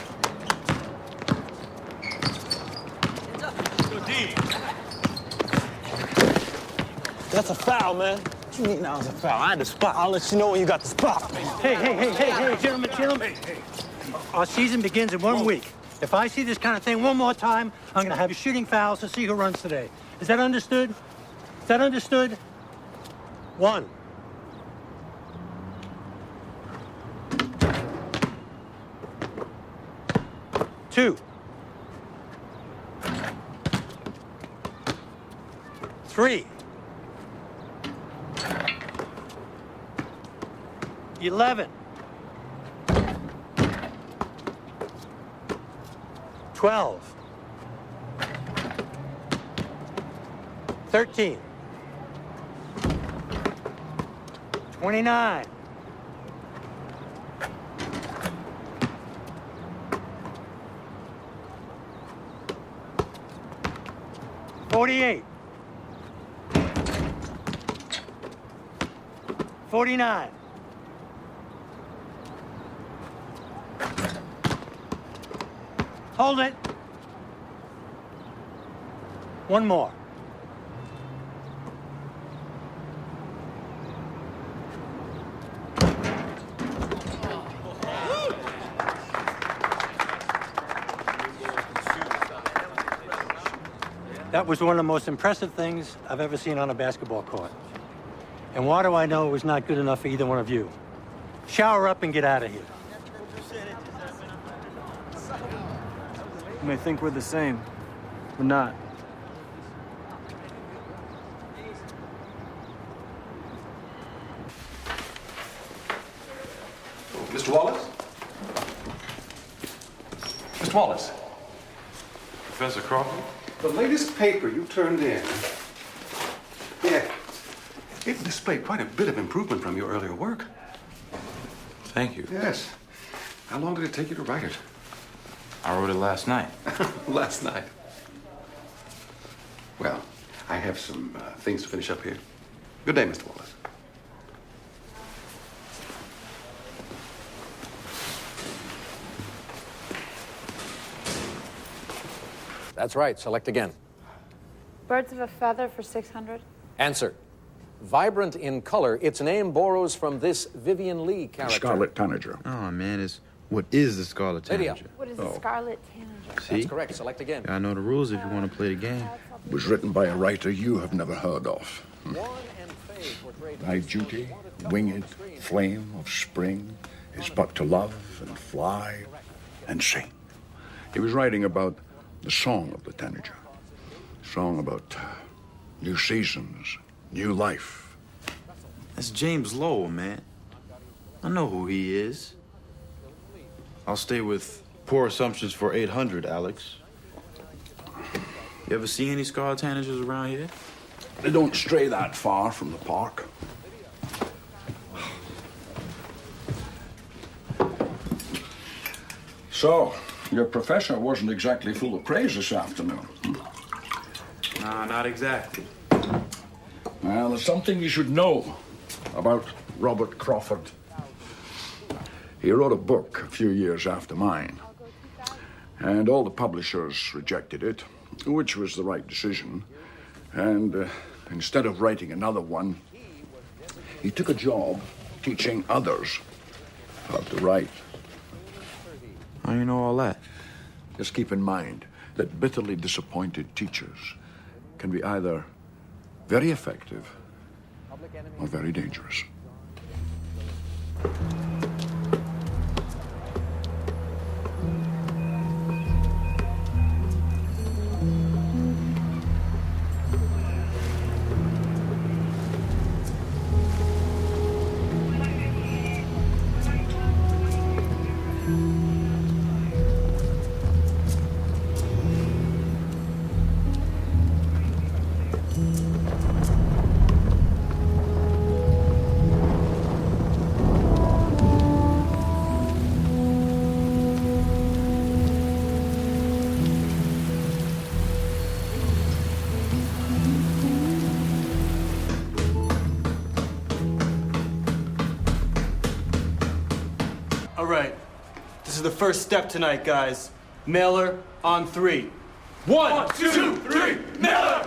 That's a foul, man. What you mean that was a foul? I had the spot. I'll let you know when you got the spot. Hey, gentlemen. Our season begins in 1 week. If I see this kind of thing one more time, I'm going to have you shooting fouls to see who runs today. Is that understood? Is that understood? 1. Two. 3. 11. 12. 13. 29. 48. 49. 'Hold it. One more. That was one of the most impressive things I've ever seen on a basketball court. And why do I know it was not good enough for either one of you? Shower up and get out of here. You may think we're the same. We're not. Mr. Wallace? Mr. Wallace? Professor Crawford? The latest paper you turned in, yeah, it displayed quite a bit of improvement from your earlier work. Thank you. Yes. How long did it take you to write it? I wrote it last night. Last night. Well, I have some things to finish up here. Good day, Mr. Wallace. That's right. Select again. Birds of a feather for 600. Answer. Vibrant in color, its name borrows from this Vivian Lee character. Scarlet Tanager. Oh, man, what is the Scarlet Lydia. Tanager? What is a scarlet tanager? See? That's correct. Select again. I know the rules if you want to play the game. It was written by a writer you have never heard of. Thy duty, winged flame of spring, is but to love and fly and sing. He was writing about the song of the tanager. Song about new seasons, new life. That's James Lowell, man. I know who he is. I'll stay with Poor Assumptions for 800, Alex. You ever see any Scarlet Tanagers around here? They don't stray that far from the park. So, your professor wasn't exactly full of praise this afternoon. Nah, not exactly. Well, there's something you should know about Robert Crawford. He wrote a book a few years after mine, and all the publishers rejected it, which was the right decision. And instead of writing another one, he took a job teaching others how to write. How do you know all that? Just keep in mind that bitterly disappointed teachers can be either very effective or very dangerous. All right. This is the first step tonight, guys. Mailer on 3. 1, 2, 3, Mailer!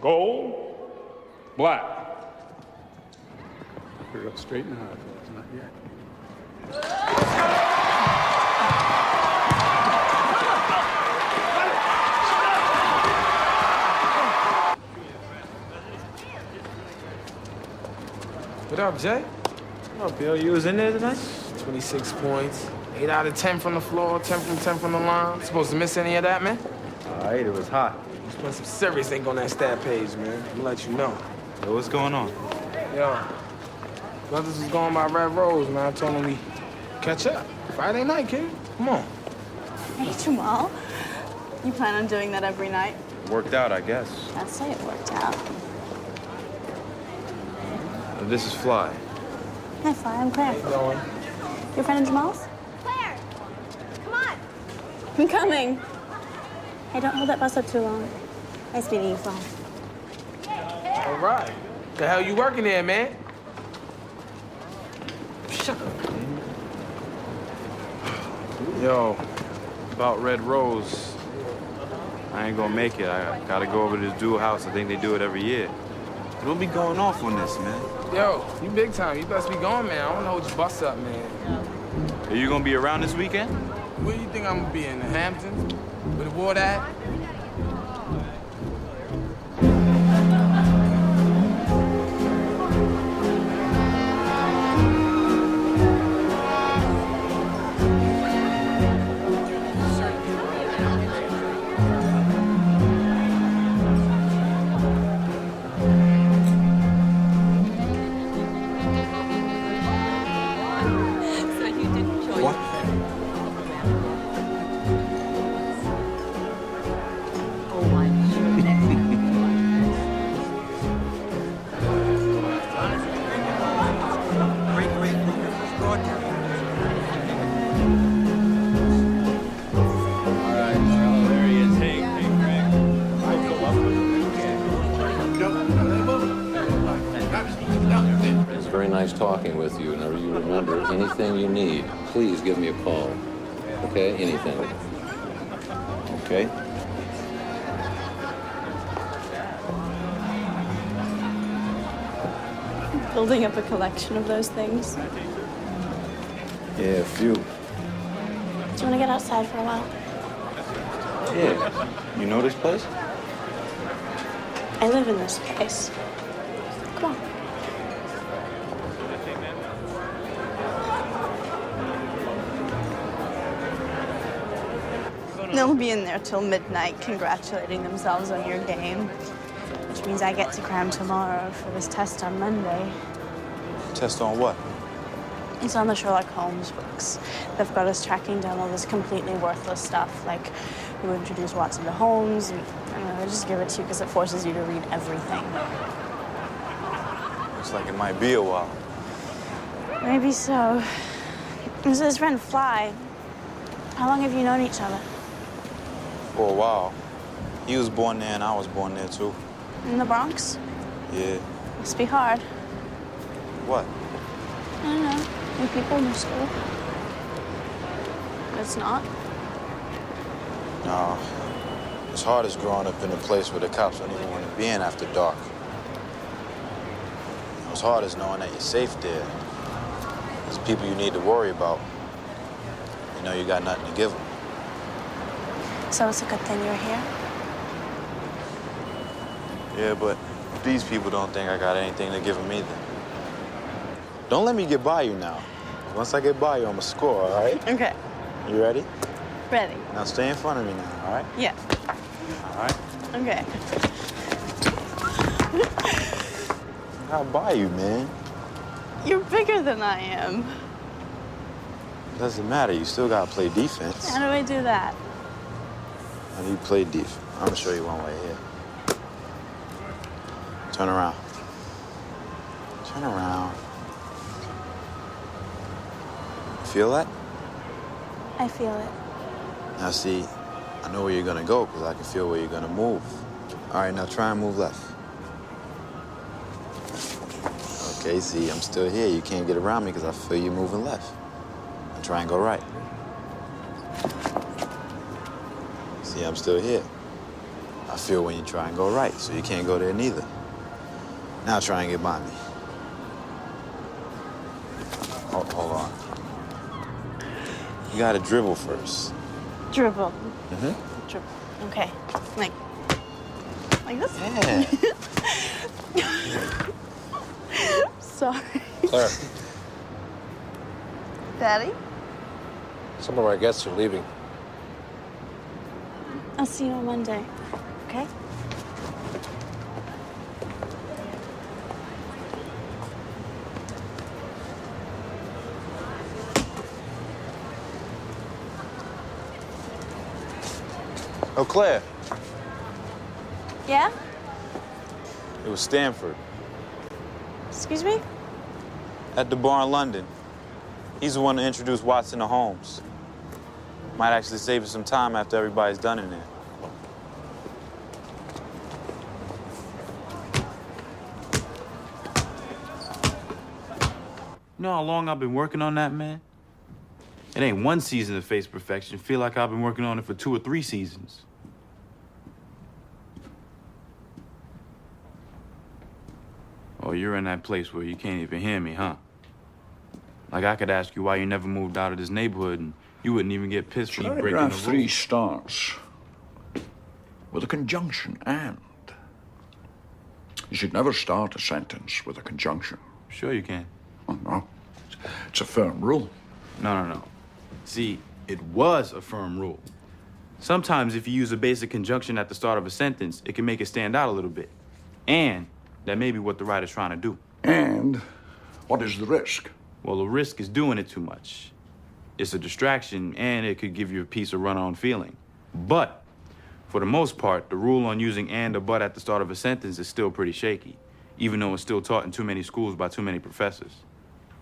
Gold, black. We're up straight and hard, fellas. Not yet. up, Jay? What up, Bill? You was in there tonight? 26 points. 8 out of 10 from the floor, 10 from 10 from the line. Supposed to miss any of that, man? All right, it was hot. There's been some serious ink on that stat page, man. I'm gonna let you know. Yo, what's going on? Yo, brothers was going by Red Rose, man. I told him we catch up. Friday night, kid. Come on. Hey, Jamal. You plan on doing that every night? Worked out, I guess. I'd say it worked out. This is Fly. Hi, Fly. I'm Claire. How you doing? Your friend of Jamal's? Claire! Come on! I'm coming. Hey, don't hold that bus up too long. Nice meeting you, Fly. All right. The hell you working there, man? Shut up, man. Yo, about Red Rose. I ain't gonna make it. I gotta go over to this dual house. I think they do it every year. Don't be going off on this, man. Yo, you big time. You best be going, man. I wanna hold your bus up, man. Are you gonna be around this weekend? Where you think I'm gonna be, in the Hamptons? Where the water at? Nice talking with you. Now, you remember, anything you need, please give me a call. Okay? Anything. Okay? Building up a collection of those things. Yeah, a few. Do you want to get outside for a while? Yeah. You know this place? I live in this place. Come on. They'll be in there till midnight congratulating themselves on your game, which means I get to cram tomorrow for this test on Monday. Test on what? It's on the Sherlock Holmes books. They've got us tracking down all this completely worthless stuff, like who introduced Watson to Holmes, and I don't know, they just give it to you because it forces you to read everything. Looks like it might be a while. Maybe so. This is his friend Fly. How long have you known each other? For a while. He was born there and I was born there too. In the Bronx? Yeah. Must be hard. What? I don't know. New people, new school. But it's not. No. It's hard as growing up in a place where the cops don't even want to be in after dark. It's hard as knowing that you're safe there. There's people you need to worry about. You know you got nothing to give them. So it's a good thing you're here? Yeah, but these people don't think I got anything to give them either. Don't let me get by you now. Once I get by you, I'm gonna score, all right? Okay. You ready? Ready. Now stay in front of me now, all right? Yeah. All right. Okay. I got by you, man. You're bigger than I am. Doesn't matter. You still gotta play defense. How do I do that? How do you play defense? I'm gonna show you one way here. Turn around. Turn around. Feel that? I feel it. Now see, I know where you're gonna go because I can feel where you're gonna move. All right, now try and move left. Okay, see, I'm still here. You can't get around me because I feel you moving left. Now try and go right. See, I'm still here. I feel when you try and go right, so you can't go there neither. Now try and get by me. Oh, hold on. You gotta dribble first. Dribble. Mm-hmm. Dribble. Okay. Like this? Yeah. sorry. Claire, Daddy? some of our guests are leaving. I'll see you on Monday, okay? Oh, Claire, Yeah? it was Stanford Excuse me? at the bar in London. He's the one to introduce Watson to Holmes. Might actually save us some time after everybody's done in there. You know how long I've been working on that, man? It ain't one season to face perfection. Feel like I've been working on it for 2 or 3 seasons. Oh, you're in that place where you can't even hear me, huh? Like I could ask you why you never moved out of this neighborhood and you wouldn't even get pissed when you breaking the Paragraph 3 rules. starts with a conjunction and. You should never start a sentence with a conjunction. Sure you can. Oh, no. It's a firm rule. No. See, it was a firm rule. Sometimes if you use a basic conjunction at the start of a sentence, it can make it stand out a little bit. And that may be what the writer's trying to do. And what is the risk? Well, the risk is doing it too much. It's a distraction, and it could give you a piece of run-on feeling. But, for the most part, the rule on using and or but at the start of a sentence is still pretty shaky, even though it's still taught in too many schools by too many professors.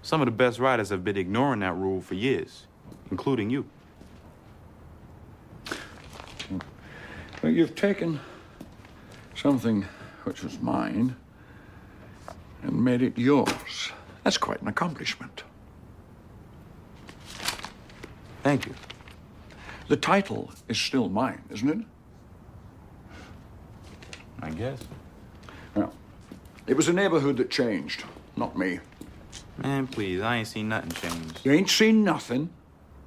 Some of the best writers have been ignoring that rule for years, including you. Well, you've taken something which was mine and made it yours. That's quite an accomplishment. Thank you. The title is still mine, isn't it? I guess. Well, it was a neighborhood that changed, not me. Man, please, I ain't seen nothing change. You ain't seen nothing?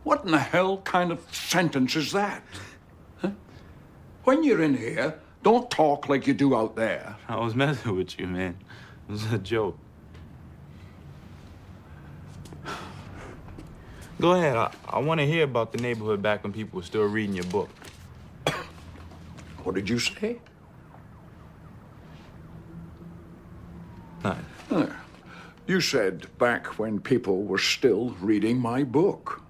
What in the hell kind of sentence is that? Huh? When you're in here, don't talk like you do out there. I was messing with you, man. It was a joke. Go ahead. I want to hear about the neighborhood back when people were still reading your book. What did you say? Nothing. You said back when people were still reading my book.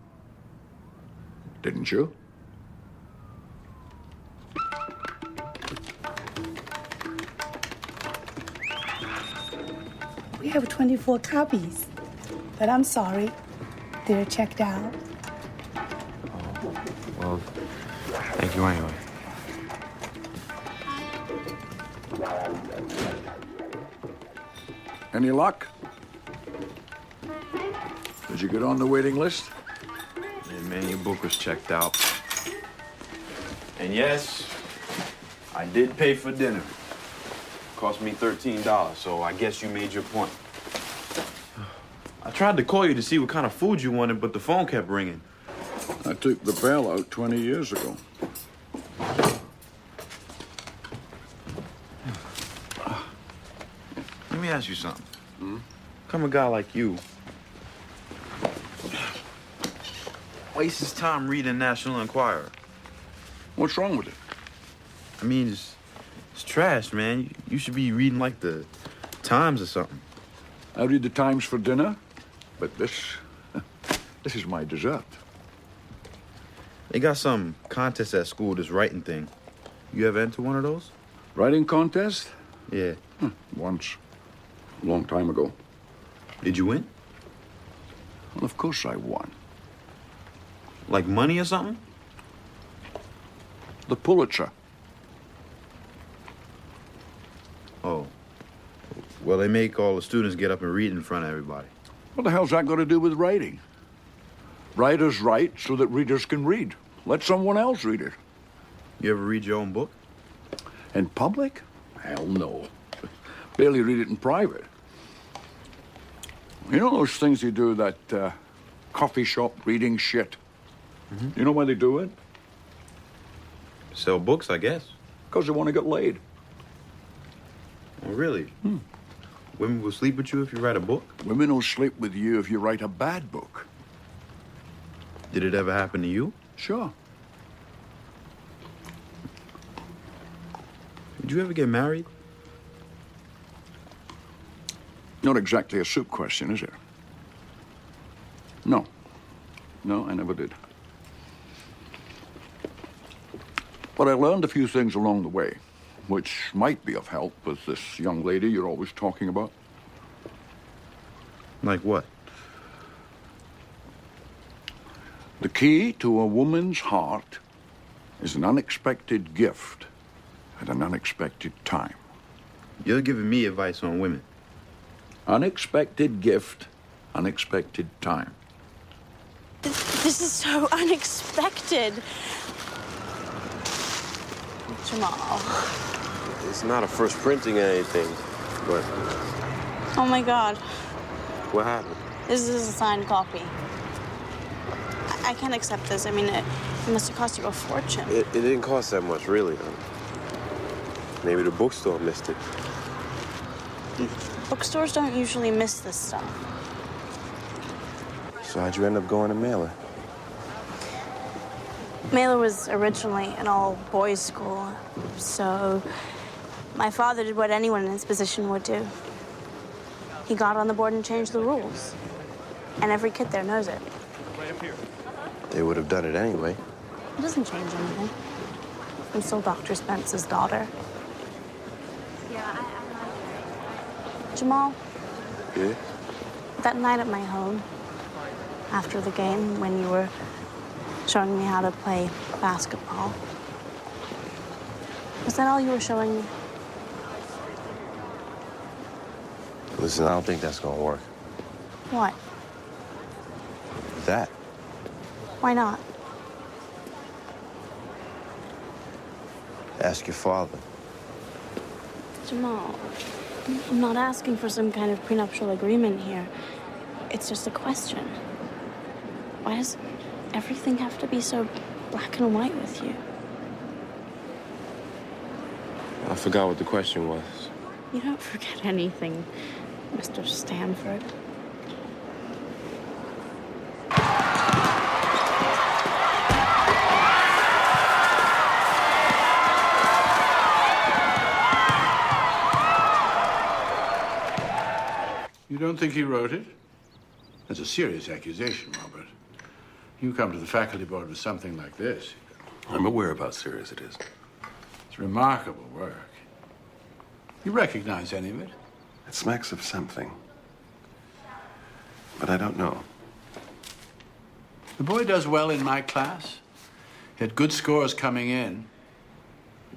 Didn't you? We have 24 copies, but I'm sorry, they're checked out. Well, thank you anyway. Any luck? Did you get on the waiting list? Yeah, man, your book was checked out. And yes, I did pay for dinner. Cost me $13, so I guess you made your point. I tried to call you to see what kind of food you wanted, but the phone kept ringing. I took the bail out 20 years ago. Let me ask you something. Come a guy like you wastes his time reading National Enquirer. What's wrong with it? I mean, it's trash, man. You should be reading like the Times or something. I read the Times for dinner, but this is my dessert. They got some contest at school, this writing thing. You ever enter one of those? Writing contest? Yeah. Once. A long time ago. Did you win? Well, of course I won. Like money or something? The Pulitzer. Oh. Well, they make all the students get up and read in front of everybody. What the hell's that got to do with writing? Writers write so that readers can read. Let someone else read it. You ever read your own book? In public? Hell no. Barely read it in private. You know those things you do, that coffee shop reading shit? Mm-hmm. You know why they do it? Sell books, I guess. Because they want to get laid. Oh, really? Women will sleep with you if you write a book? Women will sleep with you if you write a bad book. Did it ever happen to you? Sure. Did you ever get married? Not exactly a soup question, is it? No. No, I never did. But I learned a few things along the way, which might be of help with this young lady you're always talking about. Like what? The key to a woman's heart is an unexpected gift at an unexpected time. You're giving me advice on women. Unexpected gift, unexpected time. This is so unexpected. Jamal. It's not a first printing or anything, but Oh my God. what happened? This is a signed copy. I can't accept this. I mean, it must have cost you a fortune. It didn't cost that much, really, though. Maybe the bookstore missed it. Bookstores don't usually miss this stuff. So how'd you end up going to Mailer? Mailer was originally an all-boys school, so my father did what anyone in his position would do. He got on the board and changed the rules. And every kid there knows it. They would have done it anyway. It doesn't change anything. I'm still Dr. Spence's daughter. Jamal, Yeah? that night at my home, after the game, when you were showing me how to play basketball, was that all you were showing me? Listen, I don't think that's gonna work. What? That. Why not? Ask your father. Jamal, I'm not asking for some kind of prenuptial agreement here. It's just a question. Why does everything have to be so black and white with you? I forgot what the question was. You don't forget anything, Mr. Stanford. You don't think he wrote it? That's a serious accusation, Robert. You come to the faculty board with something like this. I'm aware of how serious it is. It's remarkable work. You recognize any of it? It smacks of something. But I don't know. The boy does well in my class. He had good scores coming in.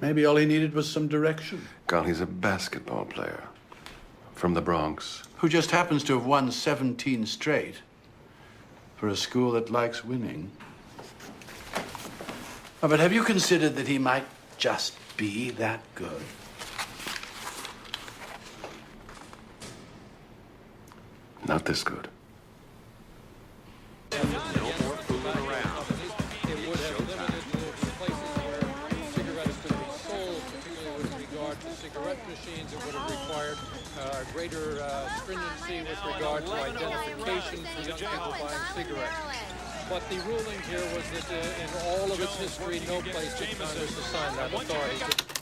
Maybe all he needed was some direction. Carl, he's a basketball player. From the Bronx. Who just happens to have won 17 straight for a school that likes winning. Oh, but have you considered that he might just be that good? Not this good. Machines, it would have required greater stringency with regard to identification for young people buying cigarettes. But the ruling here was that in all of its history, no place did Congress assign that authority.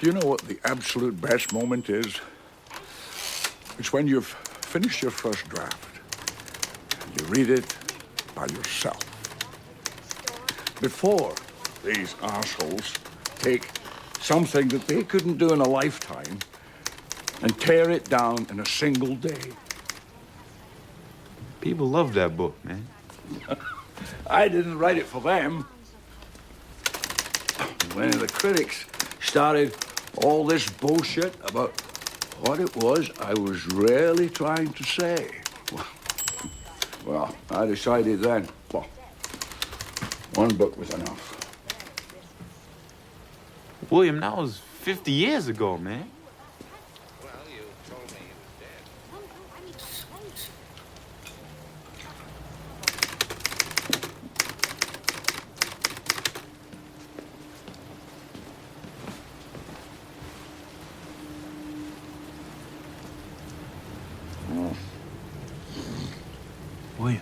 Do you know what the absolute best moment is? It's when you've finished your first draft. You read it by yourself. Before these assholes take something that they couldn't do in a lifetime and tear it down in a single day. People love that book, man. I didn't write it for them. When the critics started all this bullshit about what it was I was really trying to say. Well, Well, I decided then, well, one book was enough. William, that was 50 years ago, man. William.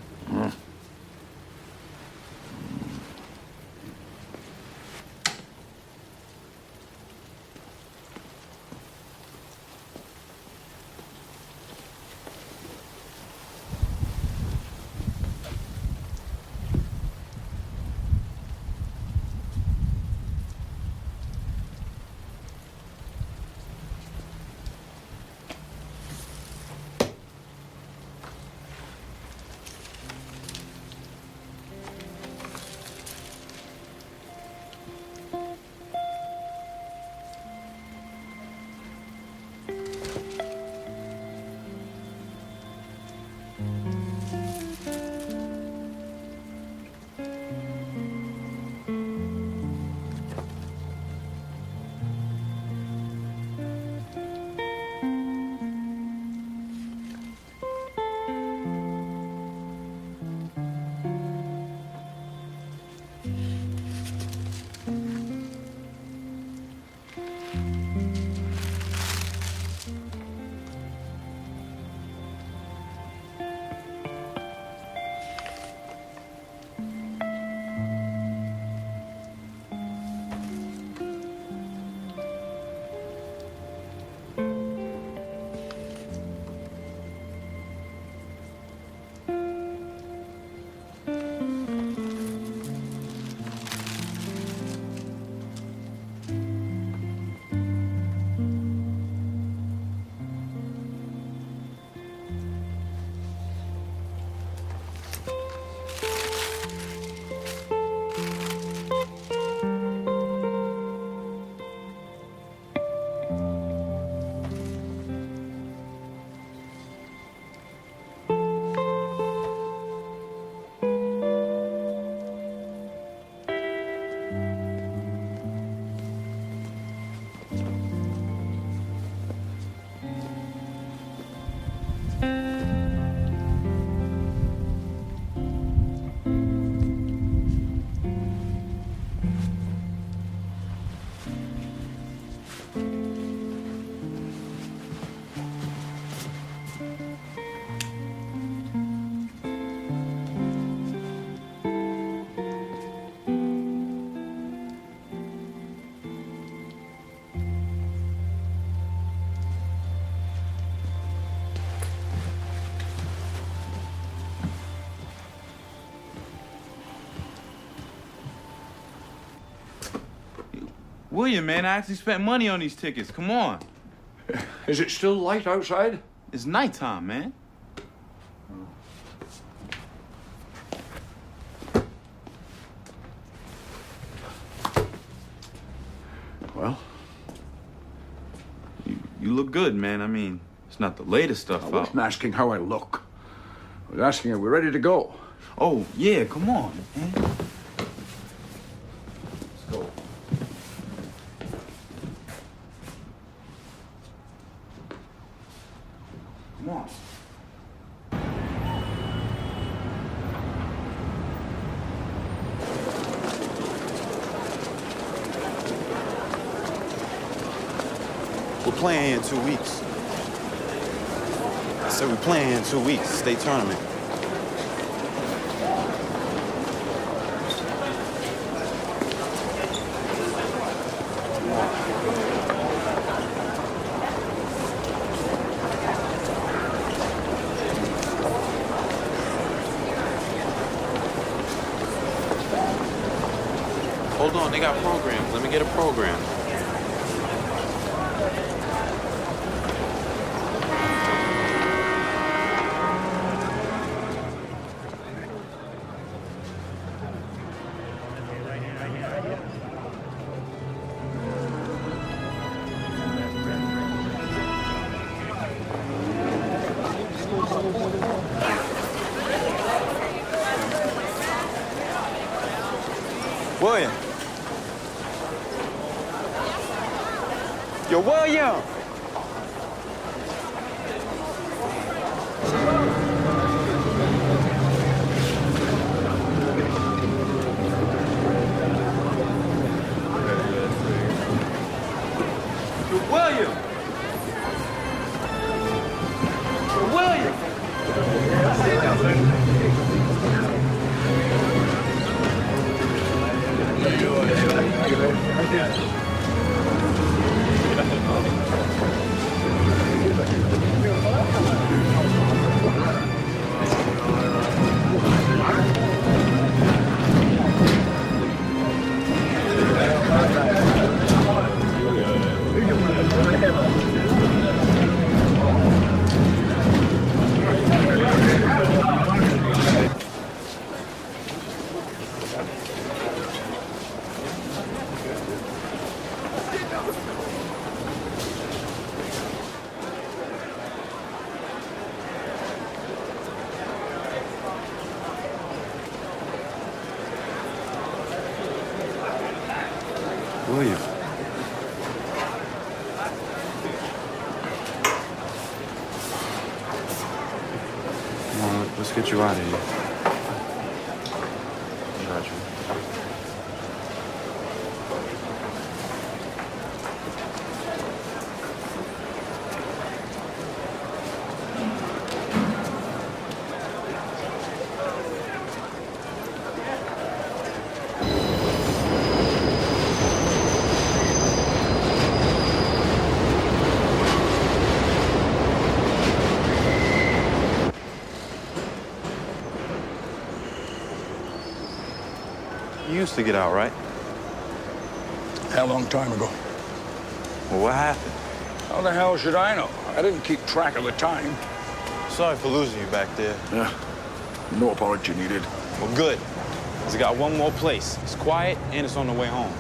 William, man, I actually spent money on these tickets. Come on. Is it still light outside? It's nighttime, man. Well? You look good, man. I mean, it's not the latest stuff I out. wasn't asking how I look. I was asking, are we ready to go? Oh, yeah, come on, man. Let's go. Come on. We're playing in 2 weeks. I said we're playing in 2 weeks, state tournament. Hold on, they got programs. Let me get a program. William! William! William! William. Come on, let's get you out of here. I got you. You used to get out, right? A long time ago. Well, what happened? How the hell should I know? I didn't keep track of the time. Sorry for losing you back there. Yeah, no apology needed. Well, good. Because I got one more place. It's quiet and it's on the way home.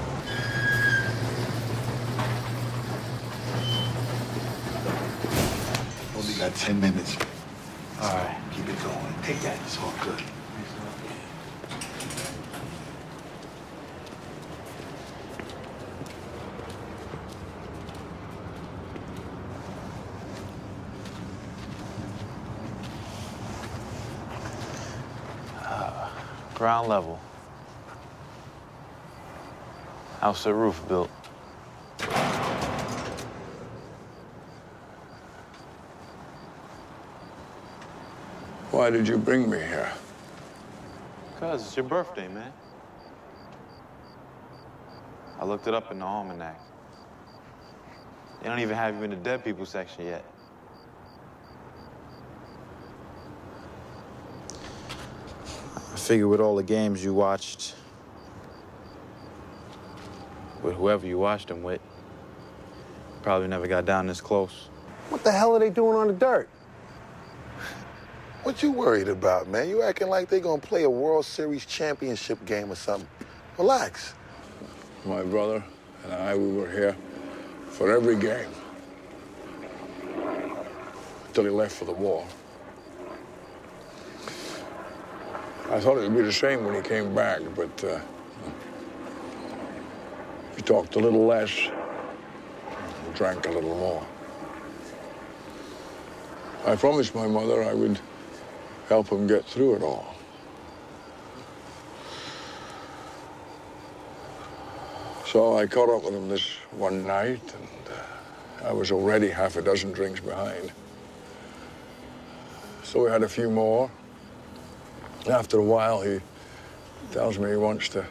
Only got 10 minutes. All right. Keep it going. Take that. It's all good. Ground level. House or roof built. Why did you bring me here? Cuz it's your birthday, man. I looked it up in the almanac. They don't even have you in the dead people section yet. I figure with all the games you watched, with whoever you watched them with, probably never got down this close. What the hell are they doing on the dirt? What you worried about, man? You acting like they gonna play a World Series championship game or something. Relax. My brother and I, we were here for every game. Until he left for the war. I thought it would be the same when he came back, but he talked a little less and drank a little more. I promised my mother I would help him get through it all. So I caught up with him this one night, and I was already half a dozen drinks behind. So we had a few more. After a while, he tells me he wants to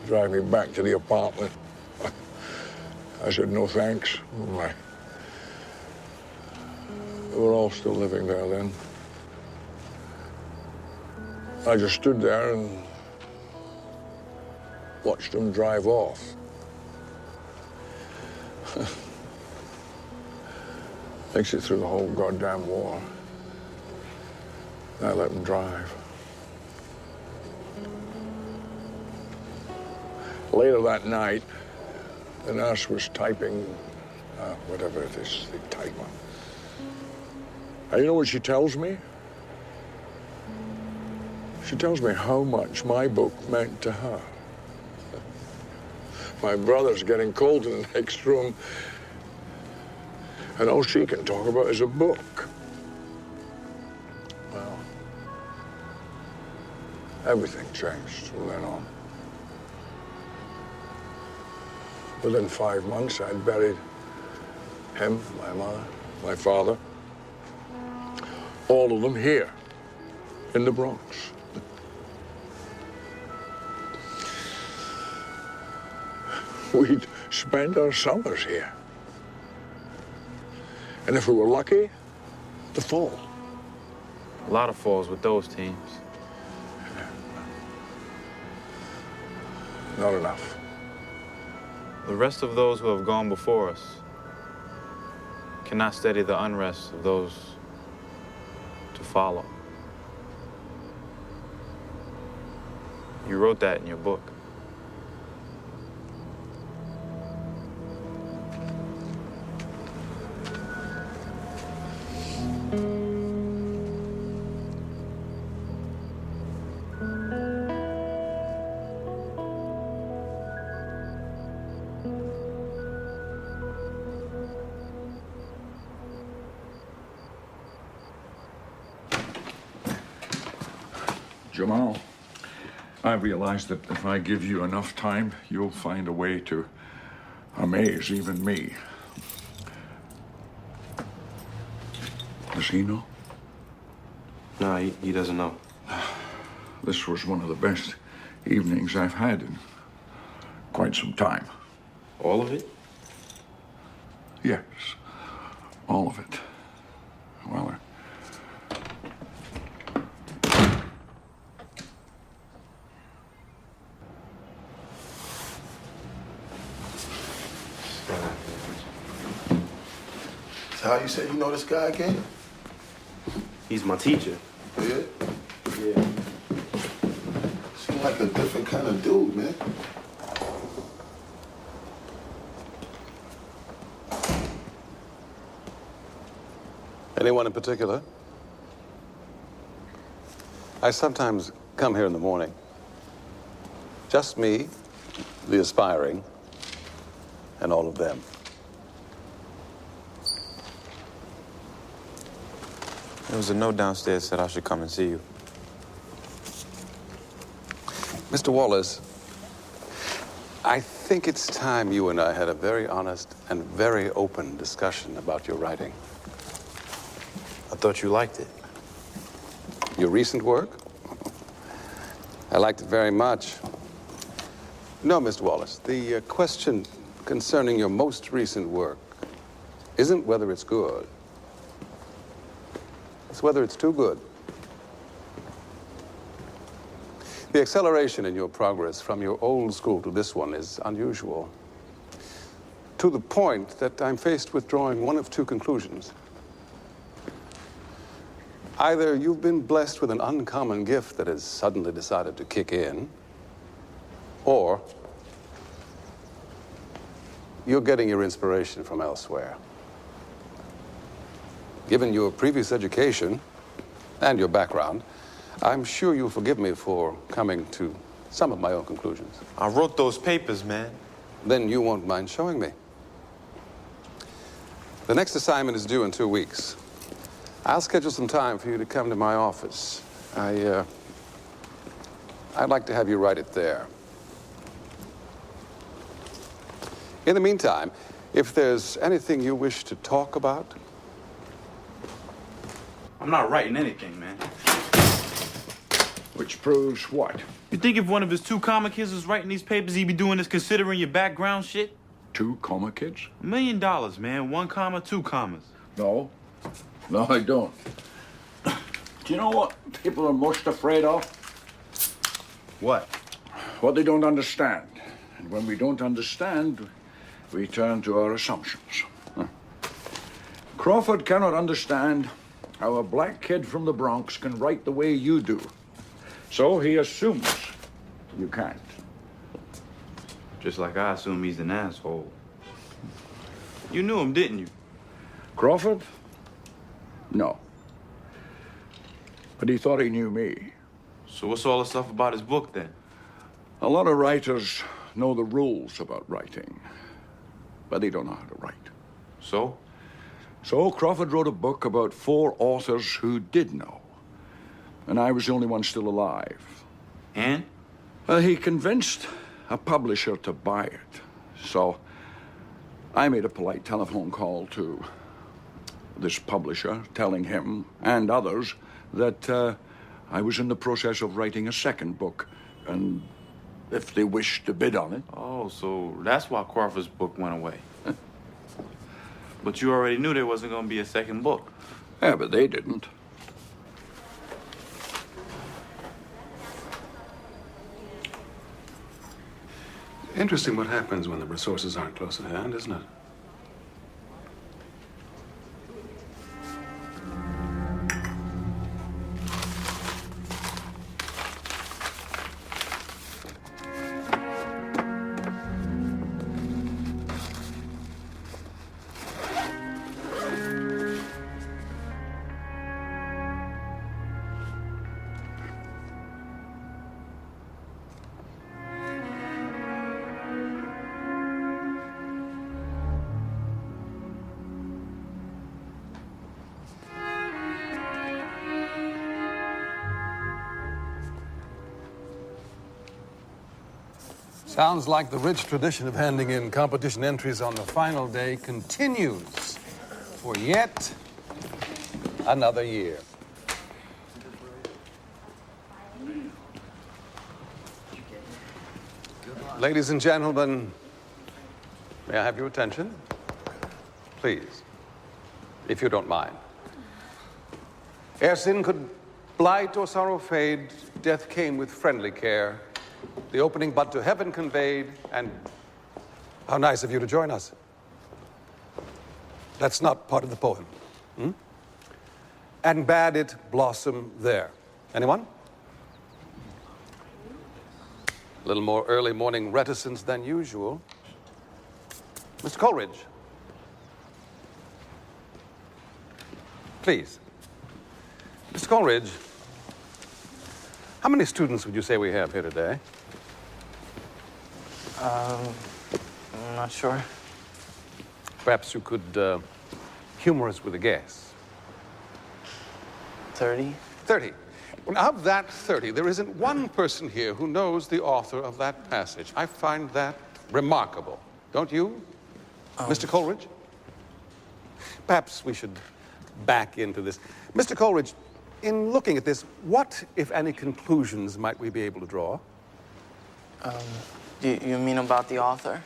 drive me back to the apartment. I said, no thanks. We were all still living there then. I just stood there and watched him drive off. Makes it through the whole goddamn war. I let him drive. Later that night, the nurse was typing, whatever it is, the typer. And you know what she tells me? She tells me how much my book meant to her. My brother's getting cold in the next room, And all she can talk about is a book. Well, everything changed from then on. Within 5 months, I'd buried him, my mother, my father, all of them here in the Bronx. We'd spend our summers here. And if we were lucky, the fall. A lot of falls with those teams. Not enough. The rest of those who have gone before us cannot steady the unrest of those to follow. You wrote that in your book. Jamal, I realize that if I give you enough time, you'll find a way to amaze even me. Does he know? No, he doesn't know. This was one of the best evenings I've had in quite some time. All of it? Yes, all of it. Well, So how you said you know this guy again? He's my teacher. Yeah? Yeah. Seems like a different kind of dude, man. Anyone in particular? I sometimes come here in the morning. Just me, the aspiring, and all of them. There was a note downstairs that I should come and see you. Mr. Wallace, I think it's time you and I had a very honest and very open discussion about your writing. I thought you liked it. Your recent work? I liked it very much. No, Mr. Wallace, the question concerning your most recent work isn't whether it's good. It's whether it's too good. The acceleration in your progress from your old school to this one is unusual. To the point that I'm faced with drawing one of two conclusions. Either you've been blessed with an uncommon gift that has suddenly decided to kick in, or you're getting your inspiration from elsewhere. Given your previous education and your background, I'm sure you'll forgive me for coming to some of my own conclusions. I wrote those papers, man. Then you won't mind showing me. The next assignment is due in 2 weeks. I'll schedule some time for you to come to my office. I'd like to have you write it there. In the meantime, if there's anything you wish to talk about. I'm not writing anything, man. Which proves what? You think if one of his 2 comma kids was writing these papers, he'd be doing this considering your background shit? 2 comma kids? $1 million, man. 1 comma, 2 commas. No. No, I don't. Do you know what people are most afraid of? What? What they don't understand. And when we don't understand, we turn to our assumptions. Crawford cannot understand how a black kid from the Bronx can write the way you do. So he assumes you can't. Just like I assume he's an asshole. You knew him, didn't you? Crawford? No. But he thought he knew me. So what's all the stuff about his book, then? A lot of writers know the rules about writing, but they don't know how to write. So? So Crawford wrote a book about 4 authors who did know. And I was the only one still alive. And? Well, he convinced a publisher to buy it. So I made a polite telephone call to this publisher, telling him and others that I was in the process of writing a second book, and if they wished to bid on it. Oh, so that's why Crawford's book went away. But you already knew there wasn't going to be a second book. Yeah, but they didn't. Interesting what happens when the resources aren't close at hand, isn't it? Sounds like the rich tradition of handing in competition entries on the final day continues for yet another year. Ladies and gentlemen, may I have your attention? Please, if you don't mind. Ere sin could blight or sorrow fade, death came with friendly care. The opening bud to heaven conveyed, and how nice of you to join us. That's not part of the poem. And bade it blossom there. Anyone? A little more early morning reticence than usual. Mr. Coleridge. Please. Mr. Coleridge, how many students would you say we have here today? I'm not sure. Perhaps you could humor us with a guess. 30? 30. Of that 30, there isn't one person here who knows the author of that passage. I find that remarkable. Don't you, Mr. Coleridge? Perhaps we should back into this. Mr. Coleridge, in looking at this, what, if any, conclusions might we be able to draw? You mean about the author?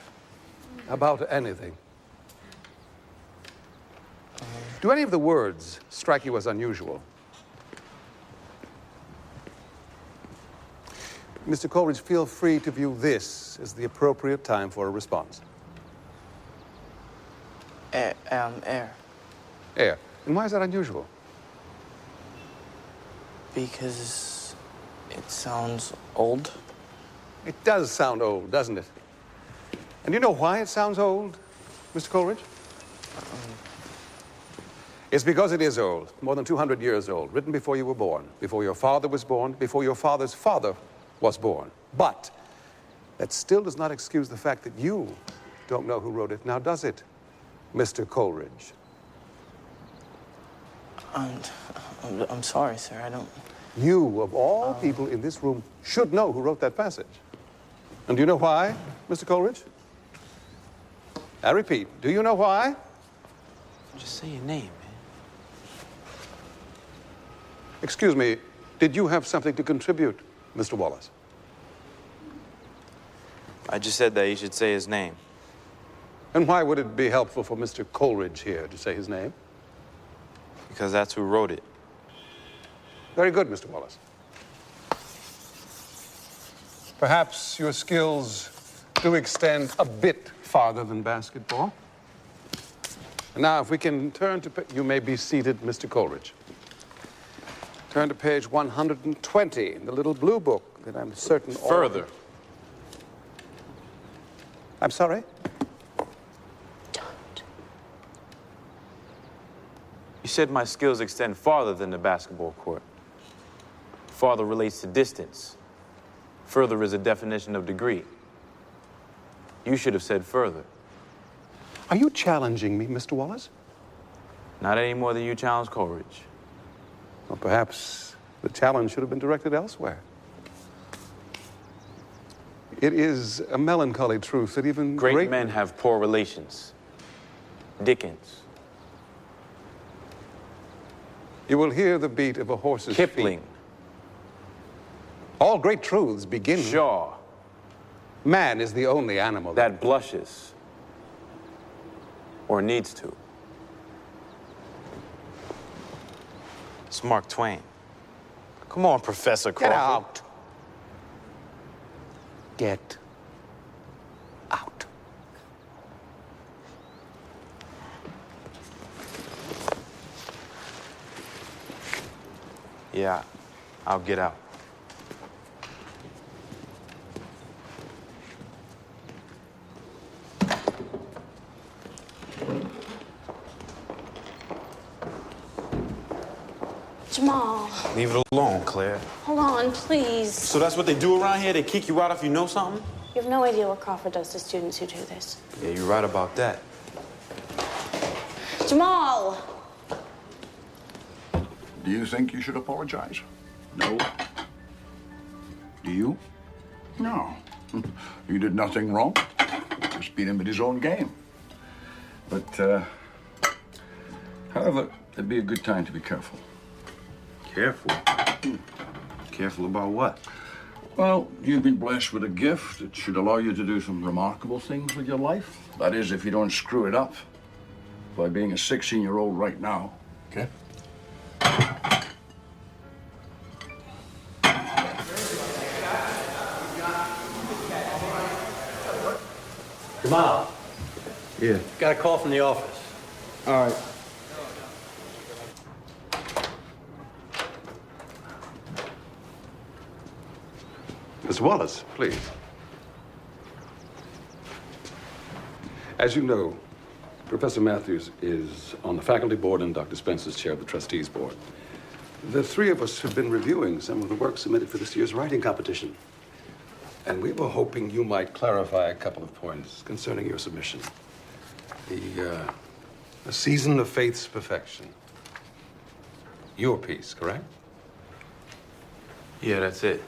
About anything. Do any of the words strike you as unusual? Mr. Coleridge, feel free to view this as the appropriate time for a response. Air. Air. And why is that unusual? Because it sounds old. It does sound old, doesn't it? And you know why it sounds old, Mr. Coleridge? It's because it is old, more than 200 years old, written before you were born, before your father was born, before your father's father was born. But that still does not excuse the fact that you don't know who wrote it. Now, does it, Mr. Coleridge? I'm sorry, sir. I don't... You, of all people in this room, should know who wrote that passage. And do you know why, Mr. Coleridge? I repeat, do you know why? Just say your name, man. Excuse me, did you have something to contribute, Mr. Wallace? I just said that he should say his name. And why would it be helpful for Mr. Coleridge here to say his name? Because that's who wrote it. Very good, Mr. Wallace. Perhaps your skills do extend a bit farther than basketball. And now, if we can turn to... You may be seated, Mr. Coleridge. Turn to page 120 in the little blue book that I'm certain... Further. I'm sorry? You said my skills extend farther than the basketball court. Farther relates to distance. Further is a definition of degree. You should have said further. Are you challenging me, Mr. Wallace? Not any more than you challenge Coleridge. Or perhaps the challenge should have been directed elsewhere. It is a melancholy truth that even Great men have poor relations. Dickens. You will hear the beat of a horse's Kipling. feet. All great truths begin. Shaw. Man is the only animal that blushes. Or needs to. It's Mark Twain. Come on, Professor Crawford. Get out. Get out. Yeah, I'll get out. Jamal, Leave it alone, Claire. hold on, please. So that's what they do around here? They kick you out if you know something? You have no idea what Crawford does to students who do this. Yeah, you're right about that. Jamal! Do you think you should apologize? No. Do you? No. You did nothing wrong. Just beat him at his own game. But, however, it'd be a good time to be careful. Careful? Careful about what? Well, you've been blessed with a gift that should allow you to do some remarkable things with your life. That is, if you don't screw it up by being a 16-year-old right now. Okay? Jamal. Yeah. Got a call from the office. All right. Miss Wallace, please. As you know, Professor Matthews is on the faculty board and Dr. Spencer's chair of the trustees board. The three of us have been reviewing some of the work submitted for this year's writing competition. And we were hoping you might clarify a couple of points concerning your submission. The Season of Faith's Perfection. Your piece, correct? Yeah, that's it.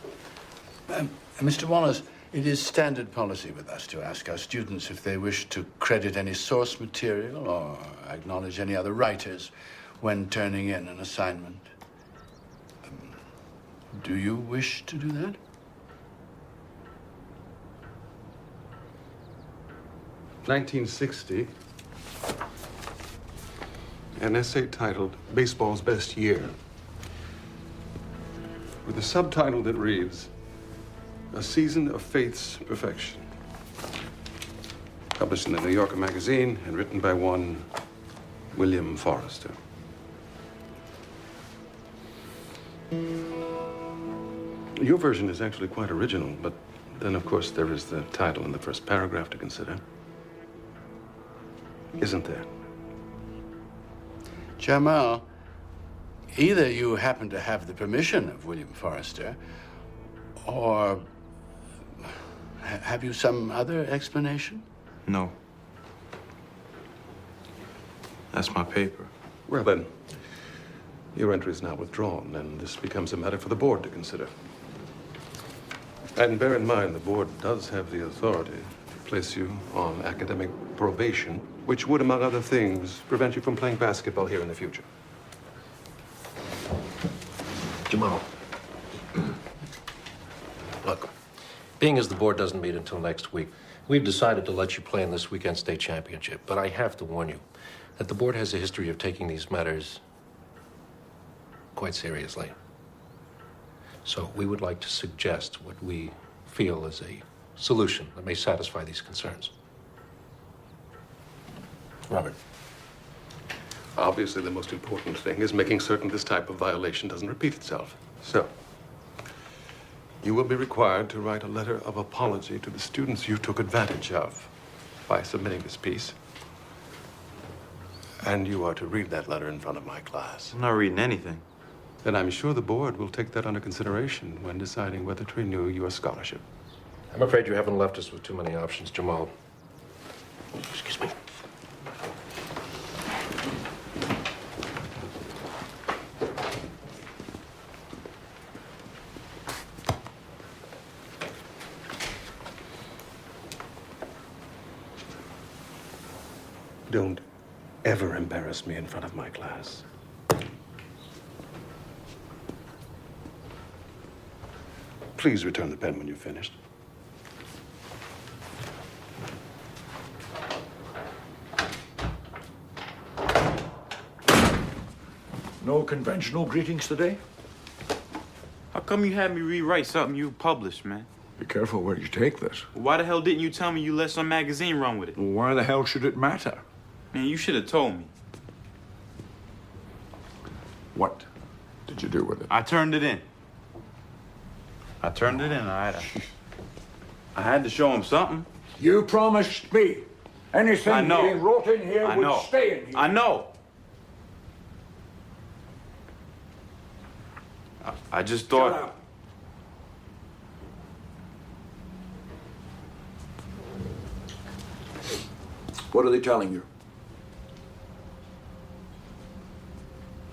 Mr. Wallace, it is standard policy with us to ask our students if they wish to credit any source material or acknowledge any other writers when turning in an assignment. Do you wish to do that? (1960), an essay titled Baseball's Best Year, with a subtitle that reads, A Season of Faith's Perfection. Published in the New Yorker magazine and written by one William Forrester. Your version is actually quite original, but then, of course, there is the title in the first paragraph to consider. Isn't there? Jamal, either you happen to have the permission of William Forrester, or have you some other explanation? No. That's my paper. Well, then, your entry is now withdrawn, and this becomes a matter for the board to consider. And bear in mind, the board does have the authority to place you on academic probation, which would, among other things, prevent you from playing basketball here in the future. Jamal. Look, being as the board doesn't meet until next week, we've decided to let you play in this weekend state championship. But I have to warn you that the board has a history of taking these matters quite seriously. So we would like to suggest what we feel is a solution that may satisfy these concerns. Robert. Obviously, the most important thing is making certain this type of violation doesn't repeat itself. So, you will be required to write a letter of apology to the students you took advantage of by submitting this piece. And you are to read that letter in front of my class. I'm not reading anything. Then I'm sure the board will take that under consideration when deciding whether to renew your scholarship. I'm afraid you haven't left us with too many options, Jamal. Excuse me. ever embarrass me in front of my class. Please return the pen when you've finished. No conventional greetings today? How come you had me rewrite something you published, man? Be careful where you take this. Why the hell didn't you tell me you let some magazine run with it? Well, why the hell should it matter? Man, you should have told me. What did you do with it? I turned it in. I had to show him something. You promised me anything I know. you wrote in here I would know. stay in here. I know. I just thought. Shut up. What are they telling you?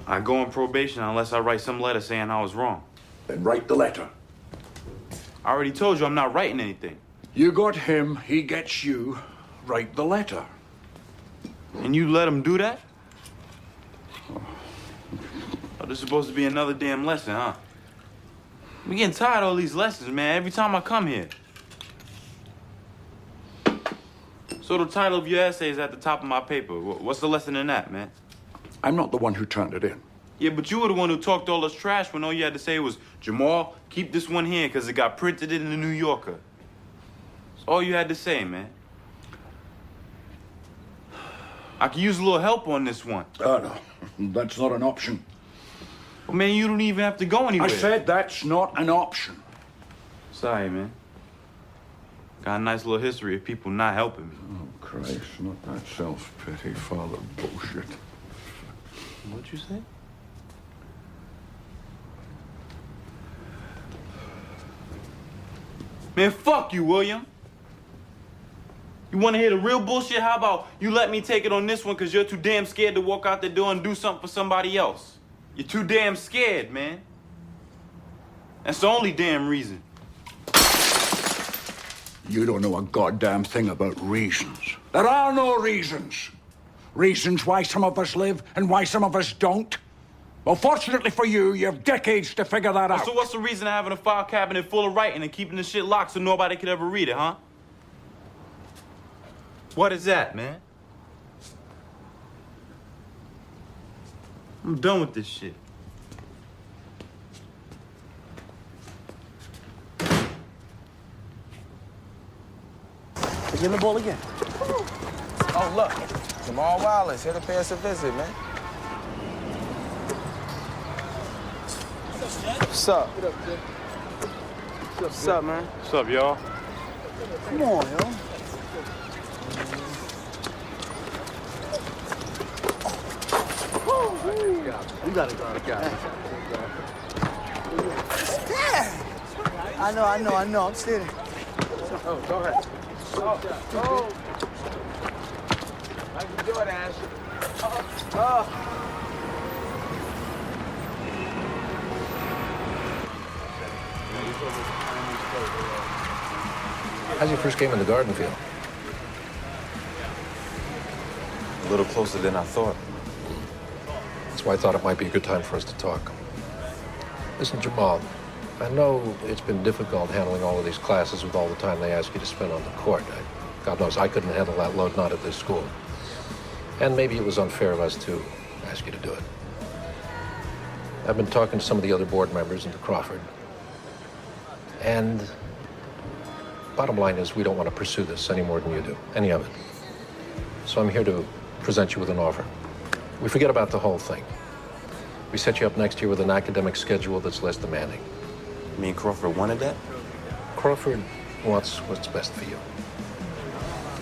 I go on probation unless I write some letter saying I was wrong. Then write the letter. I already told you I'm not writing anything. You got him, he gets you. Write the letter. And you let him do that? Oh, this is supposed to be another damn lesson, huh? I'm getting tired of all these lessons, man, every time I come here. So the title of your essay is at the top of my paper. What's the lesson in that, man? I'm not the one who turned it in. Yeah, but you were the one who talked all this trash when all you had to say was, Jamal, keep this one here because it got printed in the New Yorker. That's all you had to say, man. I could use a little help on this one. No, that's not an option. Well, man, you don't even have to go anywhere. I said that's not an option. Sorry, man. Got a nice little history of people not helping me. Oh, Christ, not that self-pity father bullshit. What'd you say? Man, fuck you, William. You want to hear the real bullshit? How about you let me take it on this one because you're too damn scared to walk out the door and do something for somebody else? You're too damn scared, man. That's the only damn reason. You don't know a goddamn thing about reasons. There are no reasons. Reasons why some of us live and why some of us don't. Well, fortunately for you, you have decades to figure that out. So what's the reason of having a file cabinet full of writing and keeping the shit locked so nobody could ever read it, huh? What is that, man? I'm done with this shit. Give him the ball again. Oh, look. Jamal Wallace here to pay us a visit, man. What's up? What up, Jim? What's up, man? What's up, y'all? Come on, yo. We got it, I know. I'm stealing. Oh, go ahead. Oh. How you doing, Ash? How's your first game in the Garden feel? A little closer than I thought. That's why I thought it might be a good time for us to talk. Listen, Jamal, I know it's been difficult handling all of these classes with all the time they ask you to spend on the court. God knows I couldn't handle that load, not at this school. And maybe it was unfair of us to ask you to do it. I've been talking to some of the other board members and to Crawford. And bottom line is we don't want to pursue this any more than you do, any of it. So I'm here to present you with an offer. We forget about the whole thing. We set you up next year with an academic schedule that's less demanding. You mean Crawford wanted that? Crawford wants what's best for you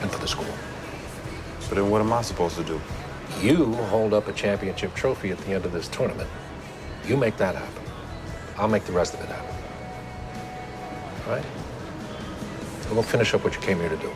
and for the school. So then what am I supposed to do? You hold up a championship trophy at the end of this tournament. You make that happen. I'll make the rest of it happen. All right? So we'll finish up what you came here to do.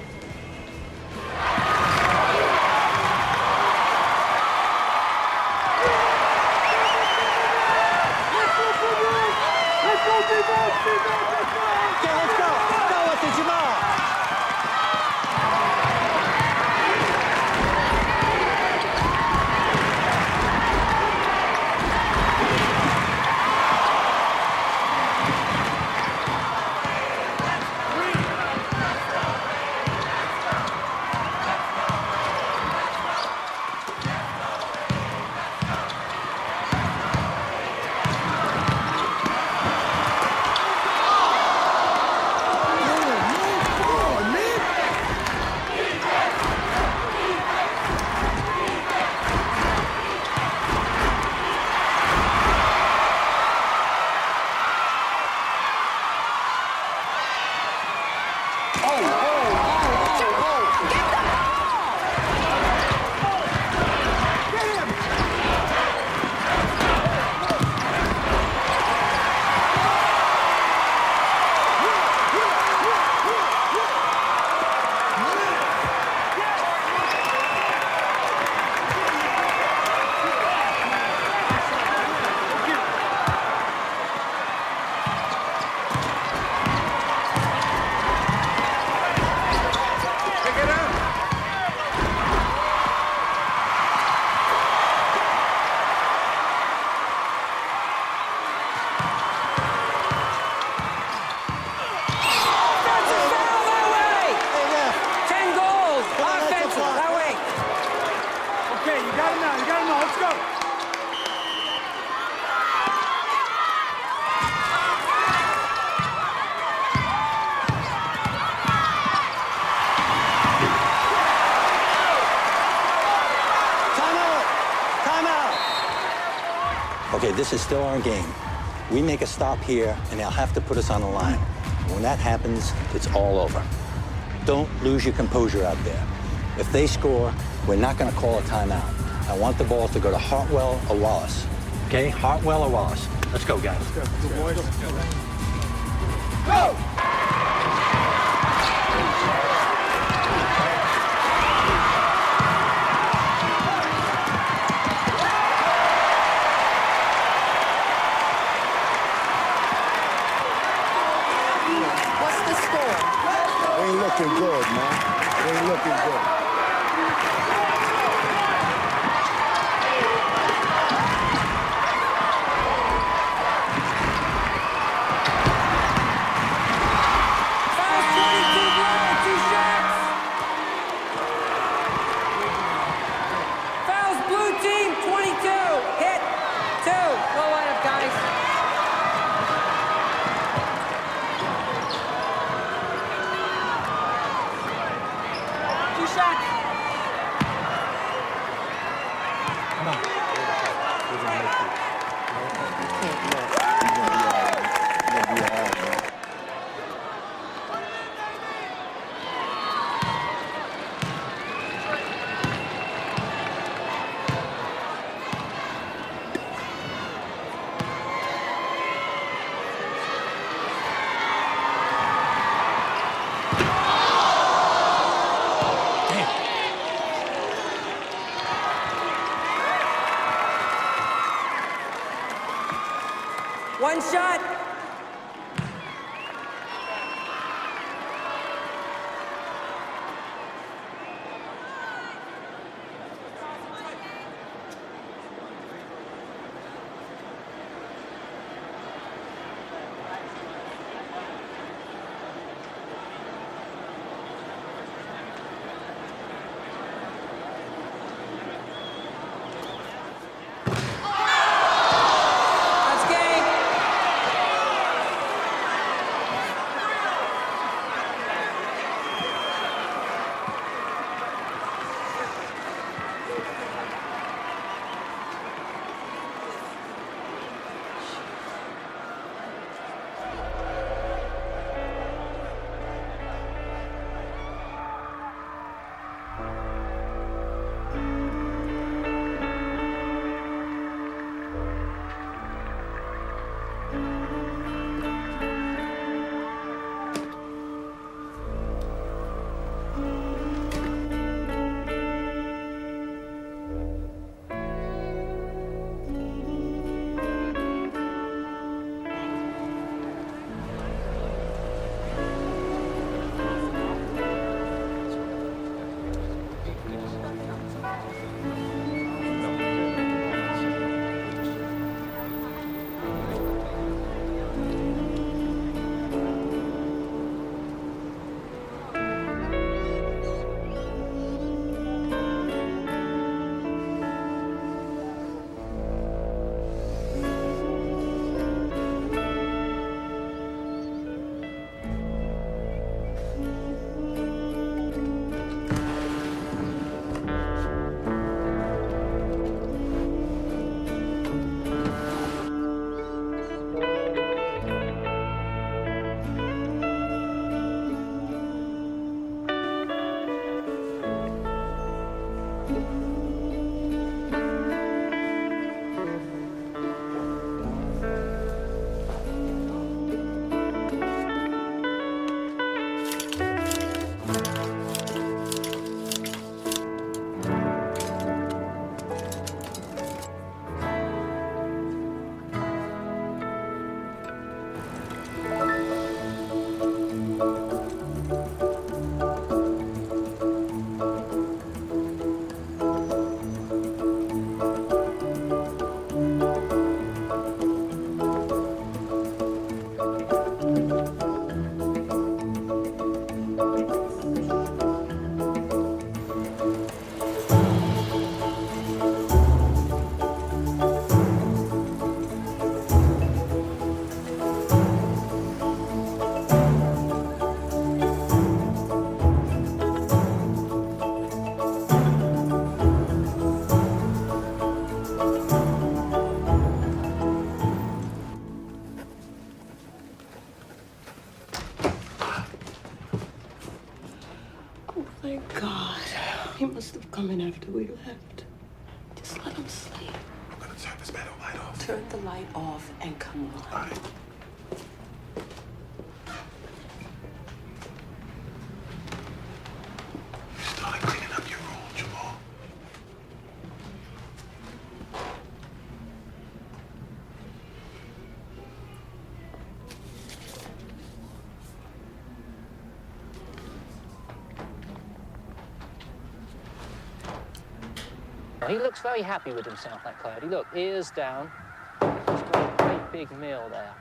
Okay, this is still our game. We make a stop here, and they'll have to put us on the line. When that happens, it's all over. Don't lose your composure out there. If they score, we're not going to call a timeout. I want the ball to go to Hartwell or Wallace. Okay, Hartwell or Wallace. Let's go, guys. Go! What's the score? They ain't looking good, man. They ain't looking good. One shot. coming after we left. Just let him sleep. I'm gonna turn this metal light off. Turn the light off and come on. All right. Start cleaning up your room, Jamal. He looks very happy with himself, that Coyote. Look, ears down. He's got a great big meal there.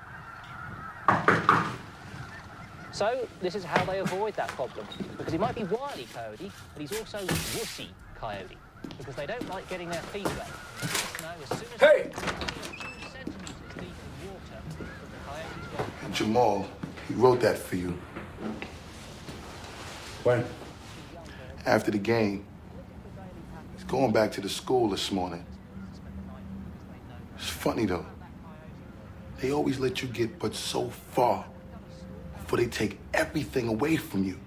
So, this is how they avoid that problem. Because he might be wily Coyote, but he's also wussy Coyote. Because they don't like getting their feet wet. Now, as soon as Hey! 2 centimeters deep in water, the Coyote's got... Jamal, he wrote that for you. When? After the game. He's going back to the school this morning. It's funny, though. They always let you get but so far before they take everything away from you.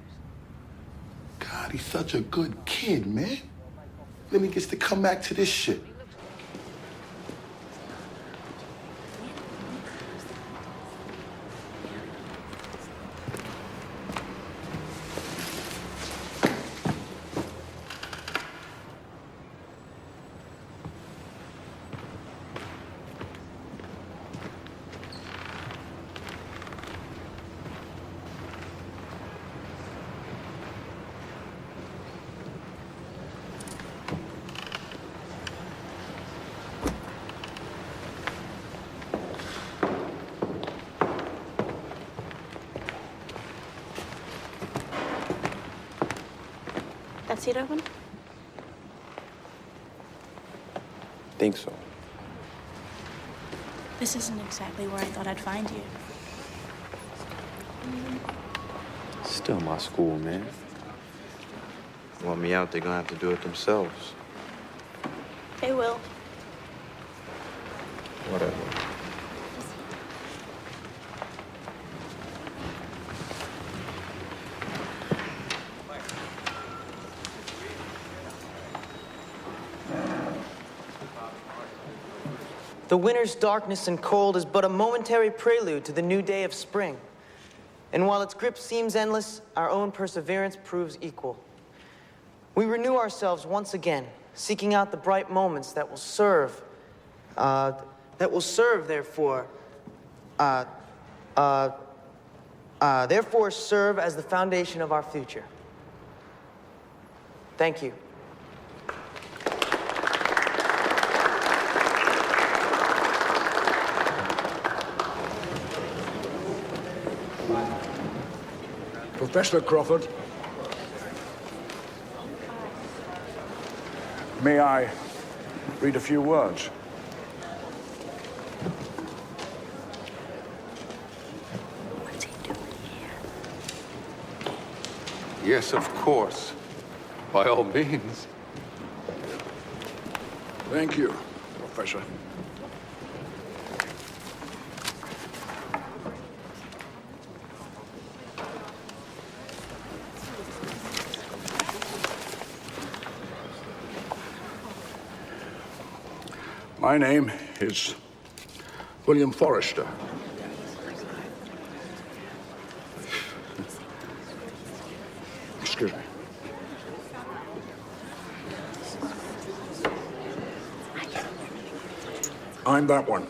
God, he's such a good kid, man. Then he gets to come back to this shit. That seat open? Think so. This isn't exactly where I thought I'd find you. Still my school, man. Want me out, they're gonna have to do it themselves. They will. Whatever. The winter's darkness and cold is but a momentary prelude to the new day of spring. And while its grip seems endless, our own perseverance proves equal. We renew ourselves once again, seeking out the bright moments that will serve, therefore serve as the foundation of our future. Thank you. Professor Crawford, may I read a few words? Yes, of course. By all means. Thank you, Professor. My name is William Forrester. Excuse me. I'm that one.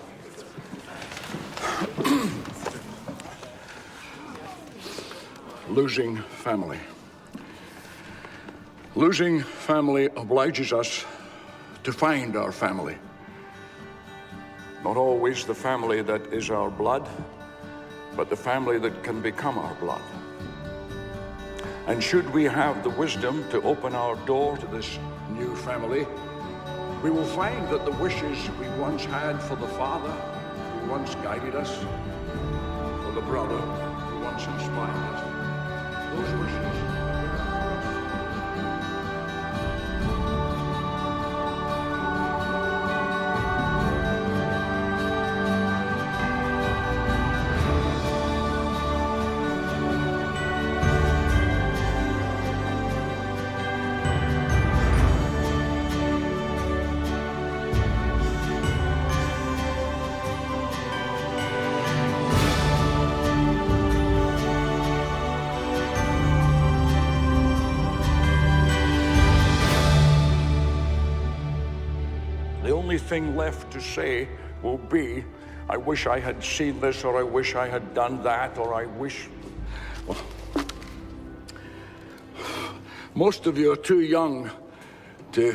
Losing family. Losing family obliges us to find our family. Not always the family that is our blood, but the family that can become our blood. And should we have the wisdom to open our door to this new family, we will find that the wishes we once had for the father who once guided us, for the brother who once inspired us, those wishes only thing left to say will be, I wish I had seen this, or I wish I had done that, or I wish... Well, most of you are too young to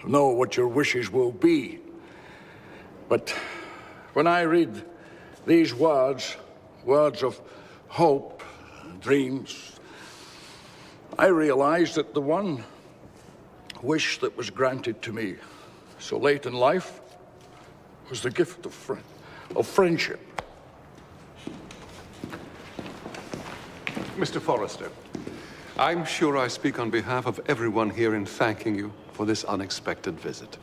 know what your wishes will be. But when I read these words, words of hope, dreams, I realize that the one wish that was granted to me so late in life was the gift of friendship. Mr. Forrester, I'm sure I speak on behalf of everyone here in thanking you for this unexpected visit.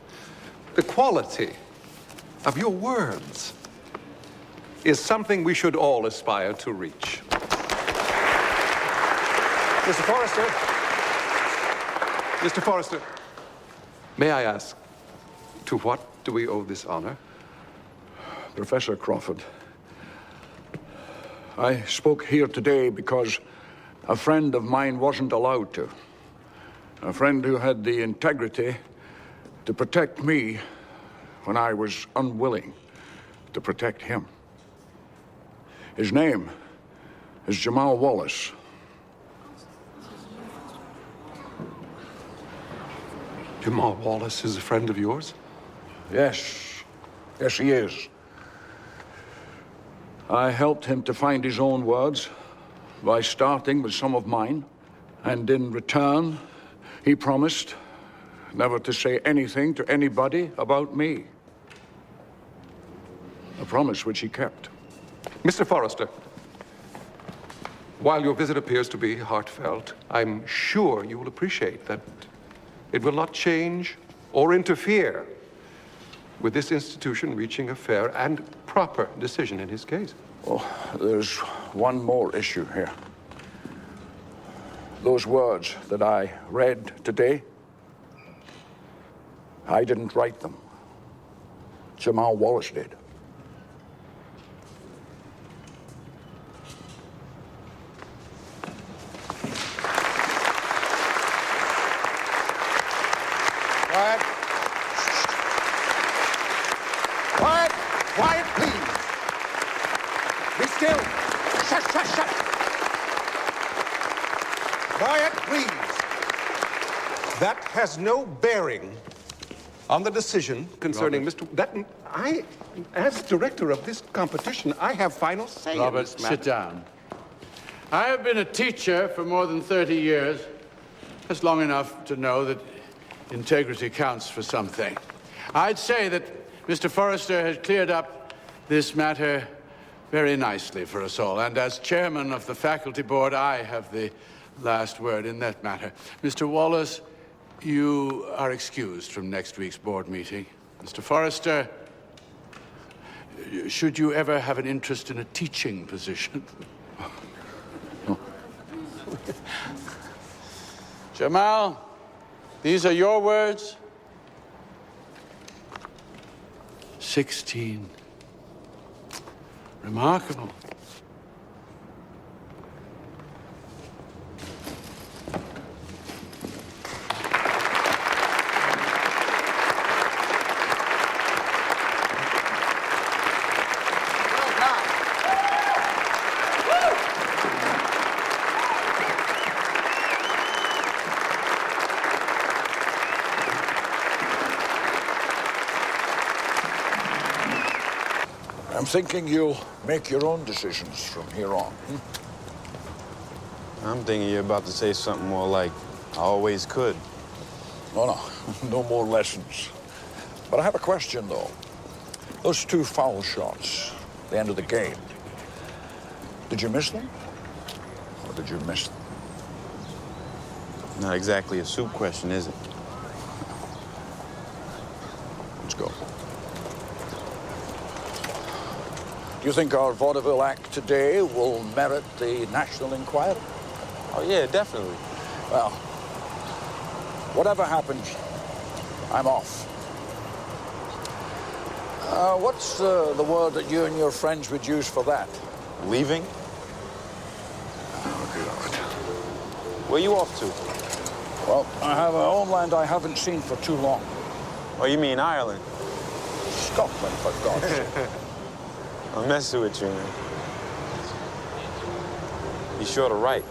The quality of your words is something we should all aspire to reach. Mr. Forrester. Mr. Forrester, may I ask, to what do we owe this honor? Professor Crawford, I spoke here today because a friend of mine wasn't allowed to. A friend who had the integrity to protect me when I was unwilling to protect him. His name is Jamal Wallace. Jamal Wallace is a friend of yours? Yes. Yes, he is. I helped him to find his own words by starting with some of mine, and in return, he promised never to say anything to anybody about me. A promise which he kept. Mr. Forrester, while your visit appears to be heartfelt, I'm sure you will appreciate that it will not change or interfere with this institution reaching a fair and proper decision in his case. Well, there's one more issue here. Those words that I read today, I didn't write them. Jamal Wallace did. Quiet. Quiet. Quiet, please. Be still. Shut, shut, shut. Quiet, please. That has no bearing on the decision concerning Mr. As director of this competition, I have final say in Robert, this matter. sit down. I have been a teacher for more than 30 years. That's long enough to know that integrity counts for something. I'd say that Mr. Forrester has cleared up this matter very nicely for us all. And as chairman of the faculty board, I have the last word in that matter. Mr. Wallace, you are excused from next week's board meeting. Mr. Forrester, should you ever have an interest in a teaching position? Jamal, these are your words. 16. Remarkable. I'm thinking you'll make your own decisions from here on. I'm thinking you're about to say something more like, I always could. No, no more lessons. But I have a question, though. Those two foul shots, the end of the game, did you miss them? Or did you miss them? Not exactly a soup question, is it? Let's go. Do you think our vaudeville act today will merit the National Enquiry? Oh, yeah, definitely. Well, whatever happens, I'm off. What's the word that you and your friends would use for that? Leaving? Oh, God. Where you off to? Well, I have a homeland I haven't seen for too long. Oh, you mean Ireland? Scotland, for God's sake. I'm messing with you, man. Be sure to write.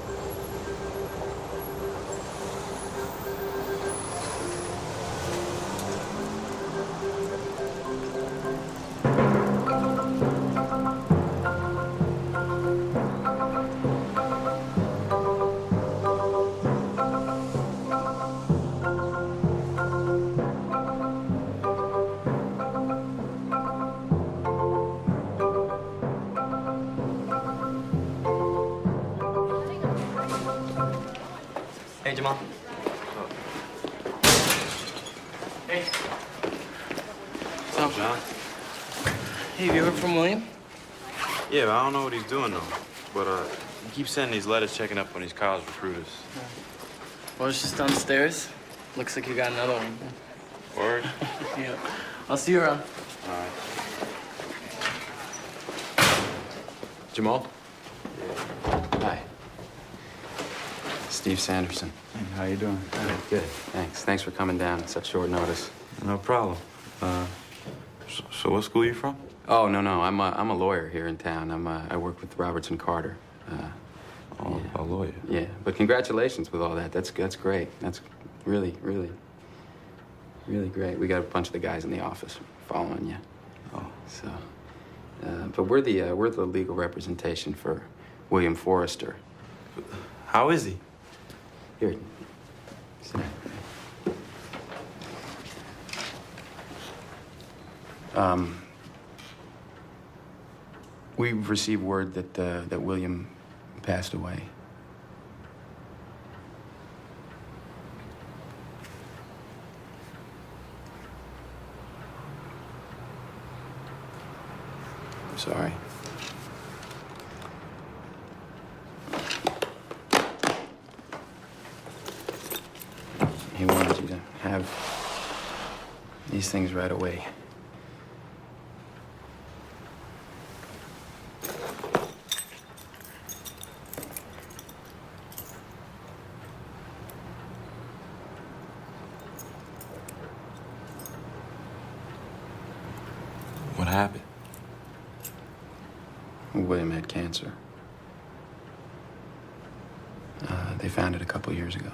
Hey, Jamal. Hey. What's up, John? Hey, have you heard from William? Yeah, but I don't know what he's doing, though. But, he keeps sending these letters checking up on these college recruiters. Well, it's just downstairs. Looks like you got another one. Word? Yeah. I'll see you around. All right. Jamal? Hi. Steve Sanderson. Hey, how you doing? Good. Thanks. Thanks for coming down at such short notice. No problem. So what school are you from? Oh, no. I'm a lawyer here in town. I work with Robertson Carter. A lawyer? Yeah, but congratulations with all that. That's great. That's really, really, really great. We got a bunch of the guys in the office following you. Oh. So, but we're the legal representation for William Forrester. How is he? Here, sit down. We've received word that William passed away. I'm sorry. He wanted you to have these things right away. What happened? William had cancer. They found it a couple years ago.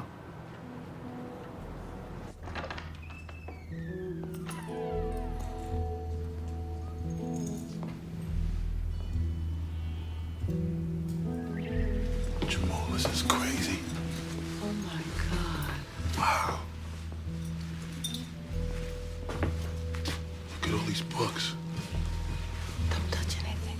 Jamal, this is crazy. Oh my God. Wow. Look at all these books. Don't touch anything.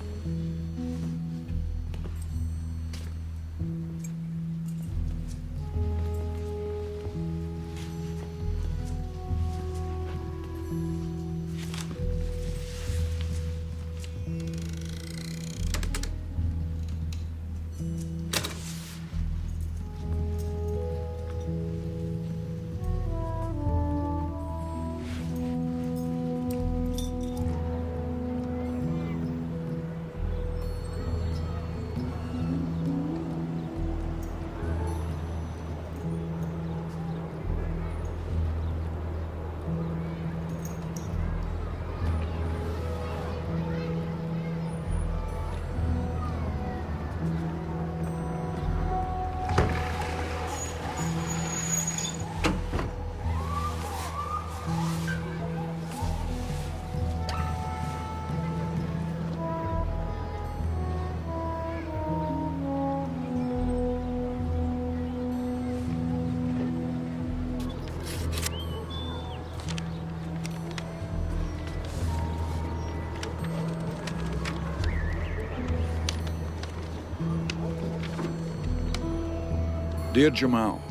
Dear Jamal,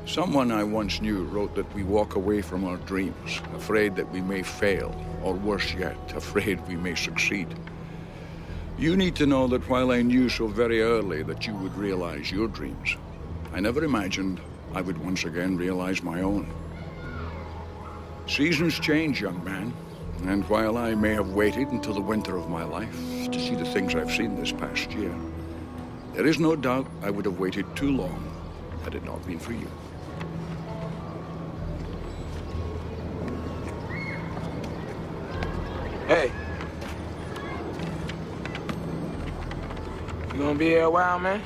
someone I once knew wrote that we walk away from our dreams, afraid that we may fail, or worse yet, afraid we may succeed. You need to know that while I knew so very early that you would realize your dreams, I never imagined I would once again realize my own. Seasons change, young man, and while I may have waited until the winter of my life to see the things I've seen this past year, there is no doubt I would have waited too long had it not been for you. Hey. You gonna be here a while, man?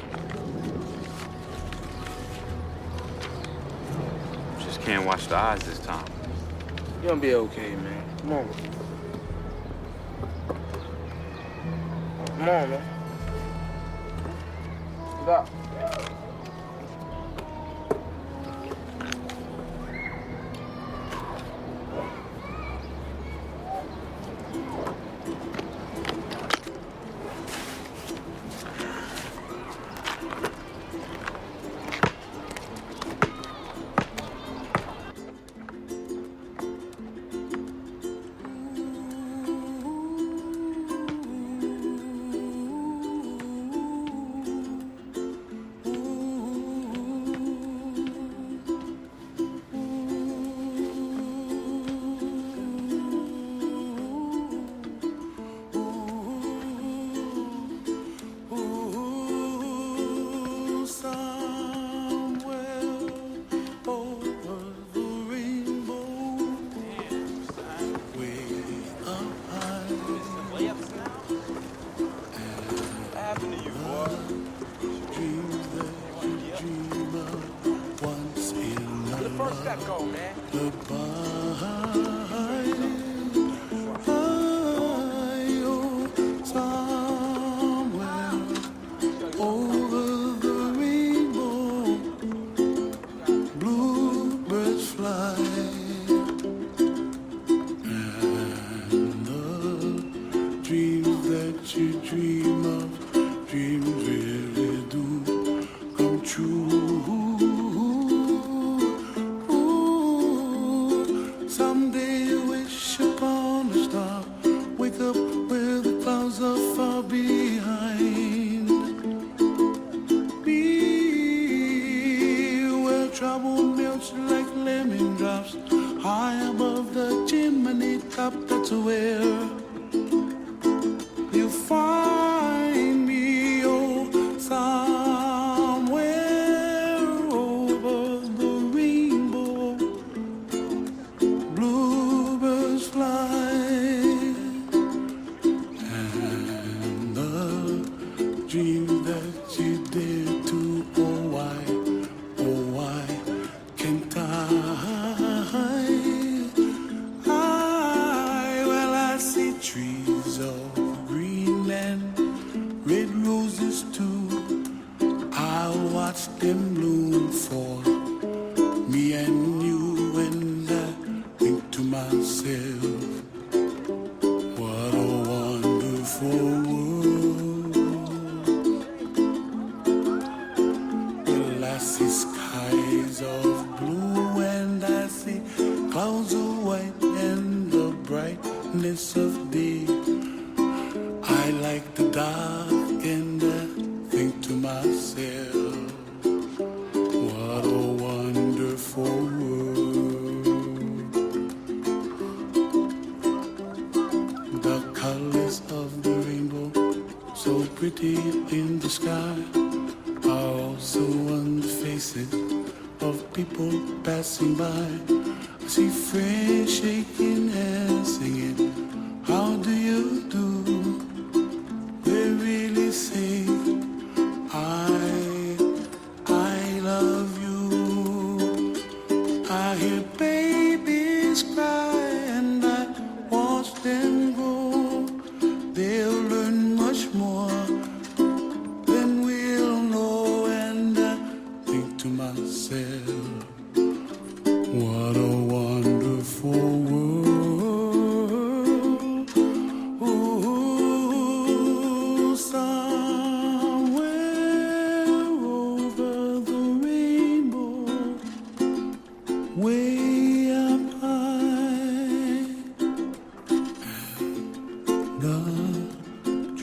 Just can't watch the eyes this time. You gonna be okay, man. Come on. Come on, man. Stop.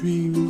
Dream